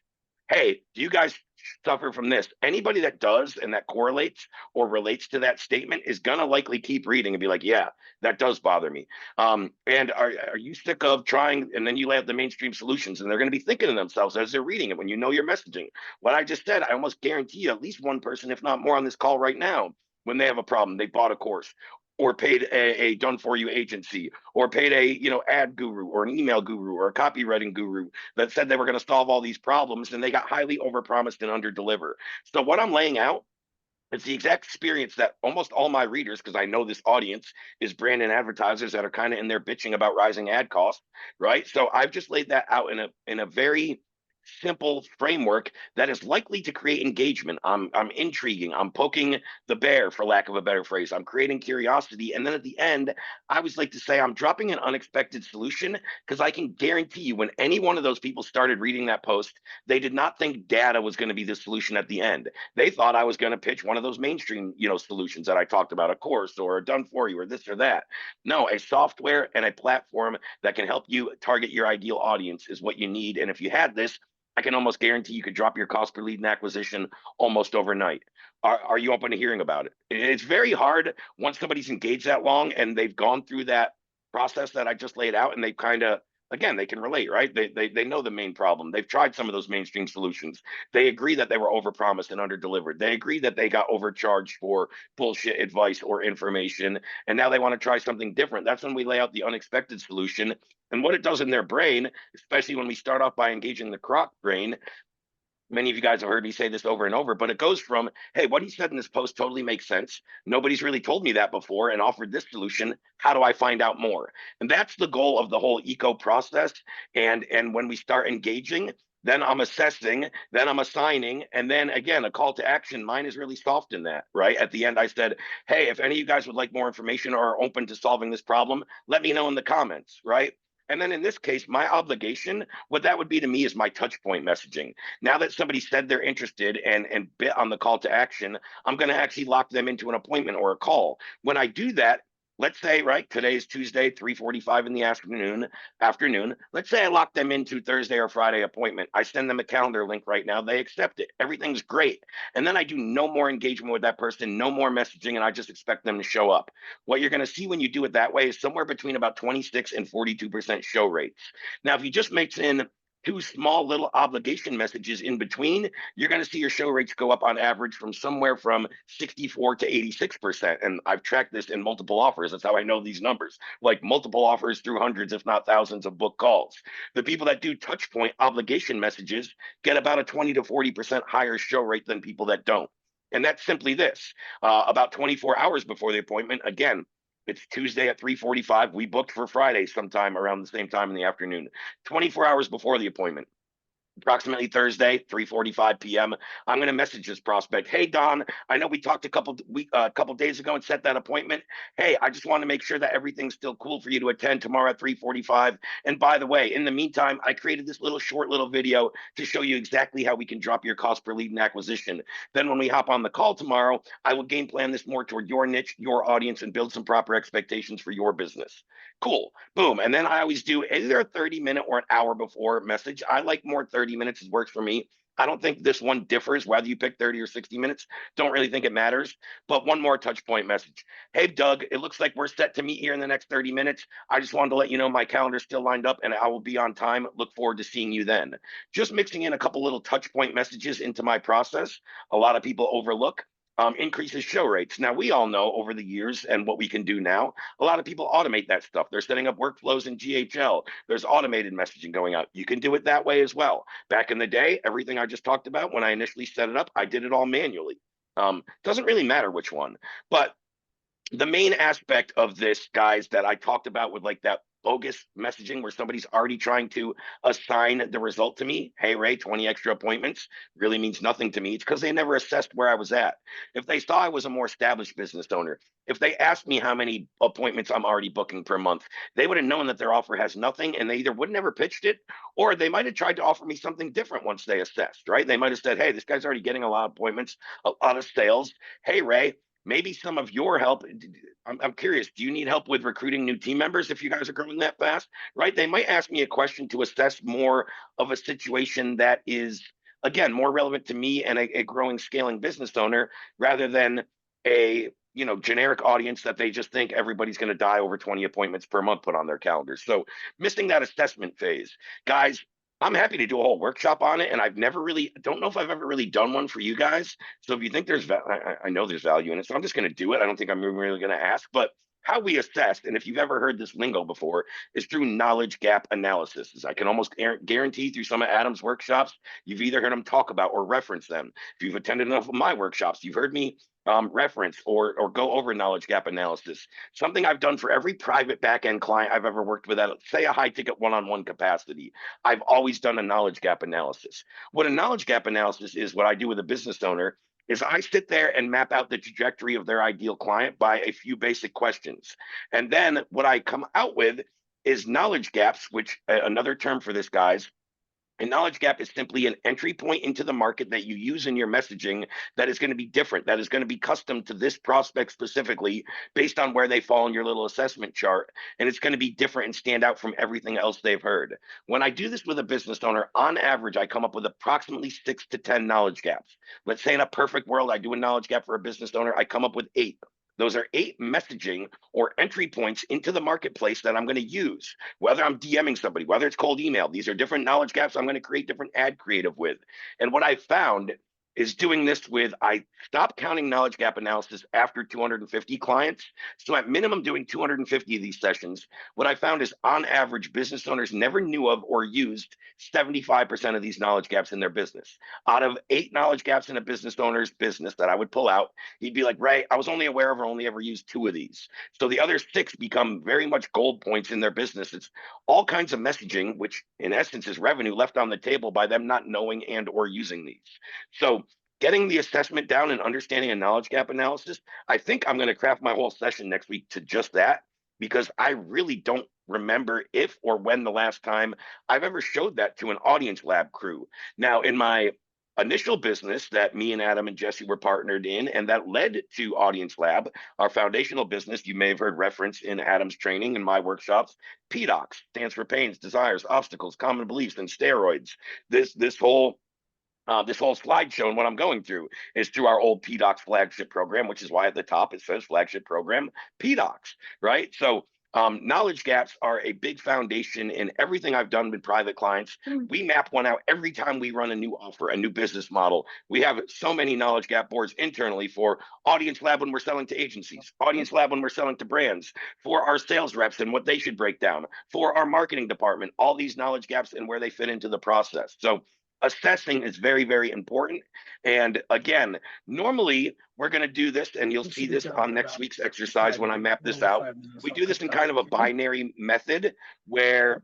Hey, do you guys suffer from this? Anybody that does and that correlates or relates to that statement is gonna likely keep reading and be like, yeah, that does bother me. And are you sick of trying? And then you lay out the mainstream solutions, and they're going to be thinking to themselves as they're reading it. When you know your messaging, what I just said, I almost guarantee you at least one person, if not more, on this call right now, when they have a problem, they bought a course or paid a done for you agency or paid a ad guru or an email guru or a copywriting guru that said they were going to solve all these problems, and they got highly overpromised and under deliver. So what I'm laying out, it's the exact experience that almost all my readers, because I know this audience is brand and advertisers that are kind of in there bitching about rising ad costs, right? So I've just laid that out in a very simple framework that is likely to create engagement. I'm intriguing. I'm poking the bear, for lack of a better phrase. I'm creating curiosity. And then at the end, I always like to say I'm dropping an unexpected solution, because I can guarantee you when any one of those people started reading that post, they did not think data was going to be the solution at the end. They thought I was going to pitch one of those mainstream, solutions that I talked about, a course or a done for you or this or that. No, a software and a platform that can help you target your ideal audience is what you need. And if you had this, I can almost guarantee you could drop your cost per lead and acquisition almost overnight. Are you open to hearing about it? It's very hard once somebody's engaged that long and they've gone through that process that I just laid out, and they kind of, again, they can relate, right? They know the main problem. They've tried some of those mainstream solutions. They agree that they were overpromised and underdelivered. They agree that they got overcharged for bullshit advice or information, and now they want to try something different. That's when we lay out the unexpected solution. And what it does in their brain, especially when we start off by engaging the croc brain, many of you guys have heard me say this over and over, but it goes from, hey, what he said in this post totally makes sense. Nobody's really told me that before and offered this solution. How do I find out more? And that's the goal of the whole eco process. And when we start engaging, then I'm assessing, then I'm assigning, and then again, a call to action. Mine is really soft in that, right? At the end, I said, hey, if any of you guys would like more information or are open to solving this problem, let me know in the comments, right? And then in this case, my obligation, what that would be to me is my touch point messaging. Now that somebody said they're interested and bit on the call to action, I'm going to actually lock them into an appointment or a call. When I do that, let's say, right, today is Tuesday, 3:45 in the afternoon. Let's say I lock them into Thursday or Friday appointment. I send them a calendar link right now. They accept it. Everything's great. And then I do no more engagement with that person, no more messaging, and I just expect them to show up. What you're going to see when you do it that way is somewhere between about 26 and 42% show rates. Now, if you just mix in two small little obligation messages in between, you're going to see your show rates go up on average from somewhere from 64 to 86%. And I've tracked this in multiple offers. That's how I know these numbers, like multiple offers through hundreds, if not thousands of book calls. The people that do touch point obligation messages get about a 20 to 40% higher show rate than people that don't. And that's simply this, about 24 hours before the appointment. Again, it's Tuesday at 3:45. We booked for Friday sometime around the same time in the afternoon, 24 hours before the appointment. Approximately Thursday, 3:45 p.m. I'm going to message this prospect. Hey, Don, I know we talked a couple days ago and set that appointment. Hey, I just want to make sure that everything's still cool for you to attend tomorrow at 3:45. And by the way, in the meantime, I created this short little video to show you exactly how we can drop your cost per lead and acquisition. Then when we hop on the call tomorrow, I will game plan this more toward your niche, your audience, and build some proper expectations for your business. Cool. Boom. And then I always do either a 30-minute or an hour before message. I like more 30 minutes. It works for me. I don't think this one differs whether you pick 30 or 60 minutes. Don't really think it matters. But one more touch point message. Hey, Doug, it looks like we're set to meet here in the next 30 minutes. I just wanted to let you know my calendar's still lined up and I will be on time. Look forward to seeing you then. Just mixing in a couple little touch point messages into my process. A lot of people overlook. Increases show rates. Now, we all know over the years and what we can do now, a lot of people automate that stuff. They're setting up workflows in GHL. There's automated messaging going out. You can do it that way as well. Back in the day, everything I just talked about, when I initially set it up, I did it all manually. Doesn't really matter which one, but the main aspect of this, guys, that I talked about with like that bogus messaging where somebody's already trying to assign the result to me. Hey, Ray, 20 extra appointments really means nothing to me. It's because they never assessed where I was at. If they saw I was a more established business owner, if they asked me how many appointments I'm already booking per month, they would have known that their offer has nothing, and they either would never pitched it, or they might have tried to offer me something different once they assessed, right? They might have said, hey, this guy's already getting a lot of appointments, a lot of sales. Hey, Ray, maybe some of your help. I'm curious, do you need help with recruiting new team members if you guys are growing that fast, right? They might ask me a question to assess more of a situation that is, again, more relevant to me and a growing, scaling business owner rather than a generic audience that they just think everybody's going to die over 20 appointments per month put on their calendars. So missing that assessment phase. Guys, I'm happy to do a whole workshop on it, and don't know if I've ever really done one for you guys. So if you think I know there's value in it, so I'm just going to do it. I don't think I'm really going to ask, but How we assess, and if you've ever heard this lingo before, is through knowledge gap analysis. As I can almost guarantee through some of Adam's workshops, you've either heard him talk about or reference them. If you've attended enough of my workshops, you've heard me reference or go over knowledge gap analysis. Something I've done for every private back-end client I've ever worked with at, say, a high-ticket one-on-one capacity. I've always done a knowledge gap analysis. What a knowledge gap analysis is, what I do with a business owner, is I sit there and map out the trajectory of their ideal client by a few basic questions. And then what I come out with is knowledge gaps, which another term for this, guys. A knowledge gap is simply an entry point into the market that you use in your messaging that is going to be different, that is going to be custom to this prospect specifically based on where they fall in your little assessment chart. And it's going to be different and stand out from everything else they've heard. When I do this with a business owner, on average, I come up with approximately 6 to 10 knowledge gaps. Let's say in a perfect world, I do a knowledge gap for a business owner, I come up with 8. Those are 8 messaging or entry points into the marketplace that I'm going to use, whether I'm DMing somebody, whether it's cold email. These are different knowledge gaps I'm going to create different ad creative with. And what I found is doing this with, I stopped counting knowledge gap analysis after 250 clients. So at minimum doing 250 of these sessions, what I found is on average, business owners never knew of or used 75% of these knowledge gaps in their business. Out of 8 knowledge gaps in a business owner's business that I would pull out, he'd be like, Ray, I was only aware of or only ever used 2 of these. So the other 6 become very much gold points in their business. It's all kinds of messaging, which in essence is revenue left on the table by them not knowing and or using these. So getting the assessment down and understanding a knowledge gap analysis, I think I'm going to craft my whole session next week to just that, because I really don't remember if or when the last time I've ever showed that to an audience lab crew. Now, in my initial business that me and Adam and Jesse were partnered in, and that led to Audience Lab, our foundational business, you may have heard reference in Adam's training and my workshops, PDOCS, stands for pains, desires, obstacles, common beliefs, and steroids. This whole slideshow and what I'm going through is through our old PDOCS flagship program, which is why at the top it says flagship program PDOCS, right? So knowledge gaps are a big foundation in everything I've done with private clients. We map one out every time we run a new offer, a new business model. We have so many knowledge gap boards internally for Audience Lab when we're selling to agencies, Audience Lab when we're selling to brands, for our sales reps and what they should break down, for our marketing department, all these knowledge gaps and where they fit into the process. So assessing is very, very important. And again, normally we're going to do this, and you'll see this on next week's exercise when I map this out. We do this in kind of a binary method where,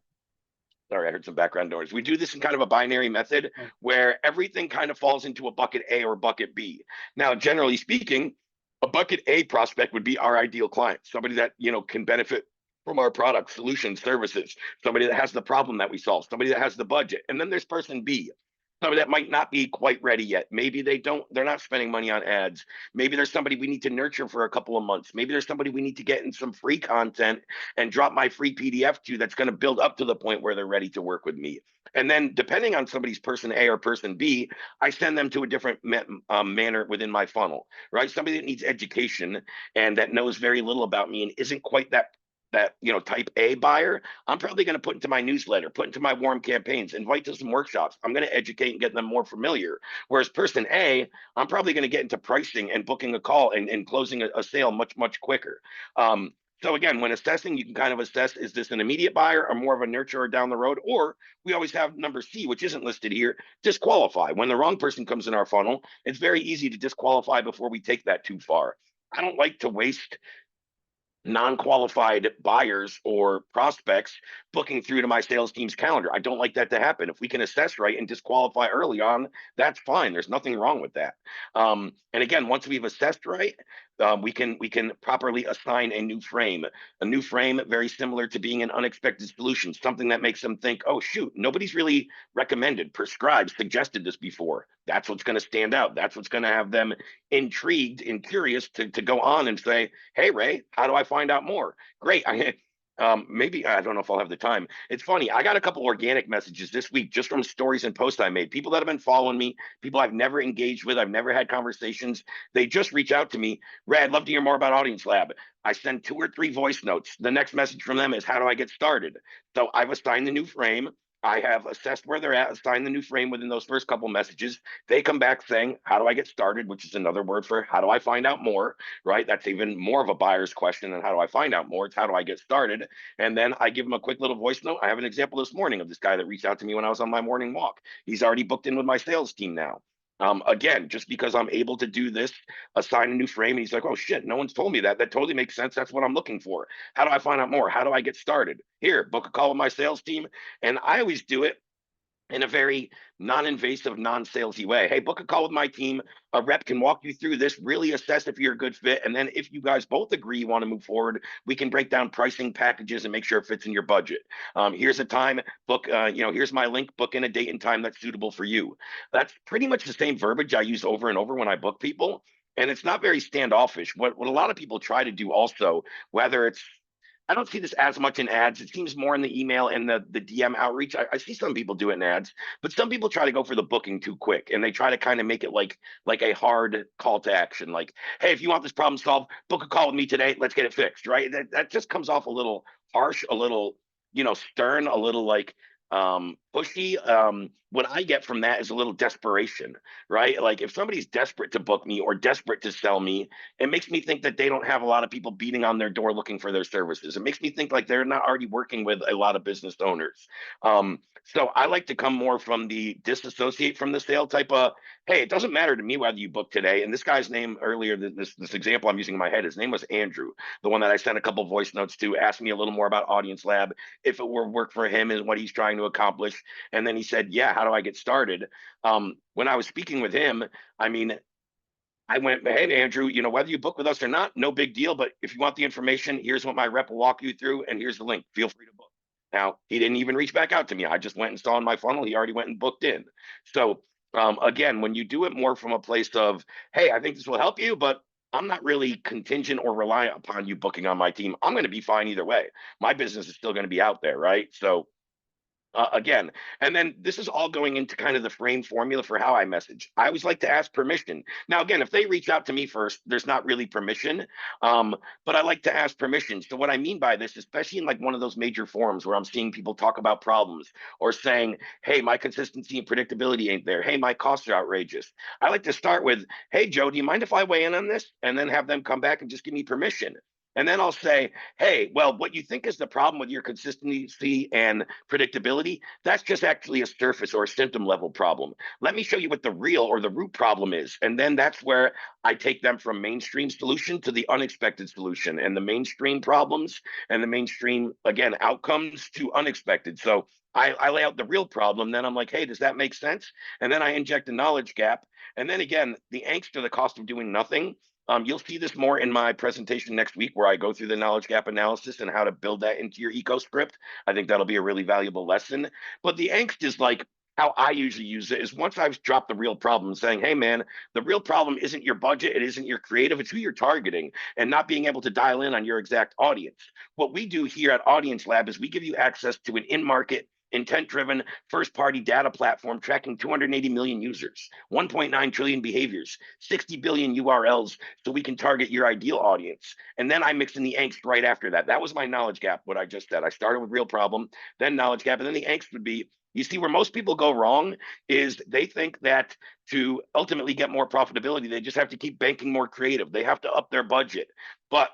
sorry, I heard some background noise. We do this in kind of a binary method where everything kind of falls into a bucket A or bucket B. Now, generally speaking, a bucket A prospect would be our ideal client, somebody that, can benefit from our product, solutions, services, somebody that has the problem that we solve, somebody that has the budget. And then there's person B, somebody that might not be quite ready yet. Maybe they're not spending money on ads. Maybe there's somebody we need to nurture for a couple of months. Maybe there's somebody we need to get in some free content and drop my free PDF to that's going to build up to the point where they're ready to work with me. And then depending on somebody's person A or person B, I send them to a different manner within my funnel, right? Somebody that needs education and that knows very little about me and isn't quite that type A buyer, I'm probably going to put into my newsletter, put into my warm campaigns, invite to some workshops. I'm going to educate and get them more familiar. Whereas person A, I'm probably going to get into pricing and booking a call and closing a sale much, much quicker. So again, when assessing, you can kind of assess, is this an immediate buyer or more of a nurturer down the road? Or we always have number C, which isn't listed here, disqualify. When the wrong person comes in our funnel, it's very easy to disqualify before we take that too far. I don't like to waste non-qualified buyers or prospects booking through to my sales team's calendar. I don't like that to happen. If we can assess right and disqualify early on, that's fine. There's nothing wrong with that. And again, once we've assessed right, we can properly assign a new frame. A new frame, very similar to being an unexpected solution, something that makes them think, oh shoot, nobody's really recommended, prescribed, suggested this before. That's what's going to stand out. That's what's going to have them intrigued and curious to go on and say, hey, Ray, how do I find out more? Great. Maybe, I don't know if I'll have the time. It's funny. I got a couple organic messages this week just from stories and posts I made. People that have been following me, people I've never engaged with, I've never had conversations. They just reach out to me. Ray, I'd love to hear more about Audience Lab. I send 2 or 3 voice notes. The next message from them is, how do I get started? So I've assigned the new frame. I have assessed where they're at, assigned the new frame within those first couple messages. They come back saying, how do I get started? Which is another word for how do I find out more, right? That's even more of a buyer's question than how do I find out more? It's how do I get started? And then I give them a quick little voice note. I have an example this morning of this guy that reached out to me when I was on my morning walk. He's already booked in with my sales team now. Again, just because I'm able to do this, assign a new frame, and he's like, oh shit, no one's told me that. That totally makes sense. That's what I'm looking for. How do I find out more? How do I get started? Here, book a call with my sales team. And I always do it in a very non-invasive, non-salesy way. Hey, book a call with my team. A rep can walk you through this, really assess if you're a good fit. And then if you guys both agree you want to move forward, we can break down pricing packages and make sure it fits in your budget. Here's a time, book, here's my link, book in a date and time that's suitable for you. That's pretty much the same verbiage I use over and over when I book people. And it's not very standoffish. What a lot of people try to do also, whether it's I don't see this as much in ads. It seems more in the email and the DM outreach. I see some people do it in ads, but some people try to go for the booking too quick, and they try to kind of make it like a hard call to action. Like, hey, if you want this problem solved, book a call with me today. Let's get it fixed. Right? That just comes off a little harsh, a little stern, a little like pushy. What I get from that is a little desperation, right? Like if somebody's desperate to book me or desperate to sell me, it makes me think that they don't have a lot of people beating on their door looking for their services. It makes me think like they're not already working with a lot of business owners. So I like to come more from the disassociate from the sale type of, hey, it doesn't matter to me whether you book today. And this guy's name earlier, this example I'm using in my head, his name was Andrew, the one that I sent a couple voice notes to, asked me a little more about Audience Lab, if it were work for him and what he's trying to accomplish. And then he said, yeah, how do I get started? When I was speaking with him, I mean, I went, hey, Andrew, whether you book with us or not, no big deal. But if you want the information, here's what my rep will walk you through, and here's the link. Feel free to book. Now, he didn't even reach back out to me. I just went and saw in my funnel. He already went and booked in. So, again, when you do it more from a place of, hey, I think this will help you, but I'm not really contingent or reliant upon you booking on my team. I'm going to be fine either way. My business is still going to be out there, right? So, again, and then this is all going into kind of the frame formula for how I message. I always like to ask permission. Now, again, if they reach out to me first, there's not really permission, but I like to ask permission. So what I mean by this, especially in like one of those major forums where I'm seeing people talk about problems or saying, hey, my consistency and predictability ain't there. Hey, my costs are outrageous. I like to start with, hey, Joe, do you mind if I weigh in on this? And then have them come back and just give me permission. And then I'll say, hey, well, what you think is the problem with your consistency and predictability, that's just actually a surface or a symptom level problem. Let me show you what the real or the root problem is. And then that's where I take them from mainstream solution to the unexpected solution and the mainstream problems and the mainstream, again, outcomes to unexpected. So I lay out the real problem. Then I'm like, hey, does that make sense? And then I inject a knowledge gap. And then again, the angst or the cost of doing nothing. You'll see this more in my presentation next week where I go through the knowledge gap analysis and how to build that into your EAACO script. I think that'll be a really valuable lesson. But the angst is like how I usually use it is once I've dropped the real problem saying, hey, man, the real problem isn't your budget. It isn't your creative. It's who you're targeting and not being able to dial in on your exact audience. What we do here at Audience Lab is we give you access to an in-market intent-driven first-party data platform tracking 280 million users, 1.9 trillion behaviors, 60 billion URLs, so we can target your ideal audience. And then I mix in the angst right after that. That was my knowledge gap, what I just said. I started with real problem, then knowledge gap, and then the angst would be, you see where most people go wrong is they think that to ultimately get more profitability, they just have to keep banking more creative. They have to up their budget. But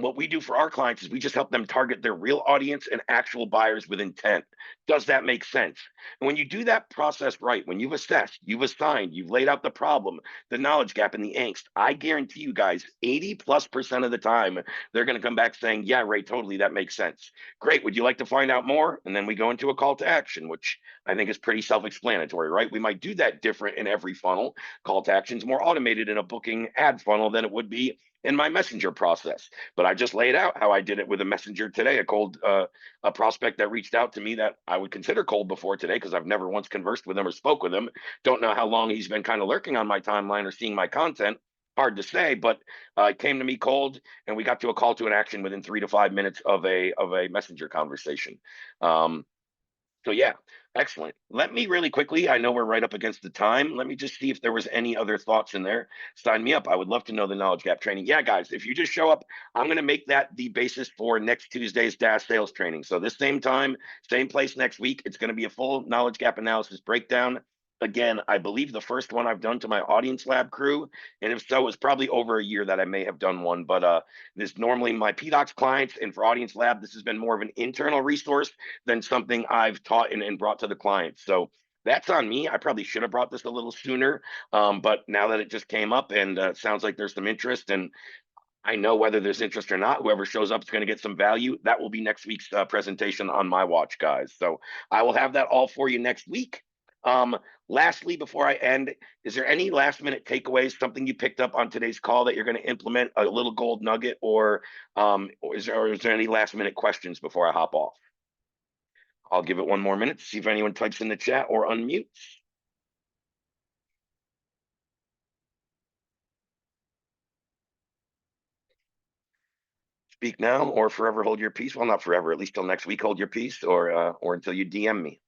what we do for our clients is we just help them target their real audience and actual buyers with intent. Does that make sense? And when you do that process right, when you've assessed, you've assigned, you've laid out the problem, the knowledge gap, and the angst, I guarantee you guys 80+% of the time, they're going to come back saying, yeah, Ray, totally, that makes sense. Great. Would you like to find out more? And then we go into a call to action, which I think is pretty self-explanatory, right? We might do that different in every funnel. Call to action is more automated in a booking ad funnel than it would be in my messenger process. But I just laid out how I did it with a messenger today, a prospect that reached out to me that I would consider cold before today because I've never once conversed with him or spoke with him. Don't know how long he's been kind of lurking on my timeline or seeing my content. Hard to say, but came to me cold, and we got to a call to an action within 3 to 5 minutes of a messenger conversation. So yeah, Excellent. Let me really quickly, I know we're right up against the time. Let me just see if there was any other thoughts in there. Sign me up. I would love to know the knowledge gap training. Yeah, guys, if you just show up, I'm going to make that the basis for next Tuesday's DaaS sales training. So this same time, same place next week, it's going to be a full knowledge gap analysis breakdown. Again, I believe the first one I've done to my audience lab crew, and if so, it's probably over a year that I may have done one. But this normally my PDocs clients, and for audience lab, this has been more of an internal resource than something I've taught and brought to the clients. So that's on me. I probably should have brought this a little sooner, but now that it just came up and sounds like there's some interest, and I know whether there's interest or not, whoever shows up is going to get some value. That will be next week's presentation on my watch, guys. So I will have that all for you next week. Lastly, before I end, is there any last minute takeaways, something you picked up on today's call that you're going to implement, a little gold nugget, or is there any last minute questions before I hop off? I'll give it one more minute to see if anyone types in the chat or unmutes. Speak now or forever hold your peace. Well, not forever, at least till next week, hold your peace, or until you DM me.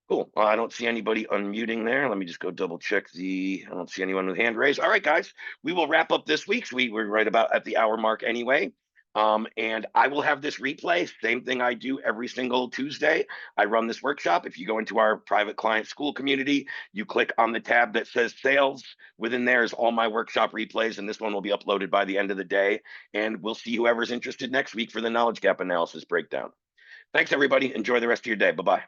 Cool. I don't see anybody unmuting there. Let me just go double check I don't see anyone with hand raised. All right, guys, we will wrap up this week. So we're right about at the hour mark anyway. And I will have this replay. Same thing I do every single Tuesday. I run this workshop. If you go into our private client school community, you click on the tab that says sales. Within there is all my workshop replays, and this one will be uploaded by the end of the day. And we'll see whoever's interested next week for the knowledge gap analysis breakdown. Thanks, everybody. Enjoy the rest of your day. Bye-bye.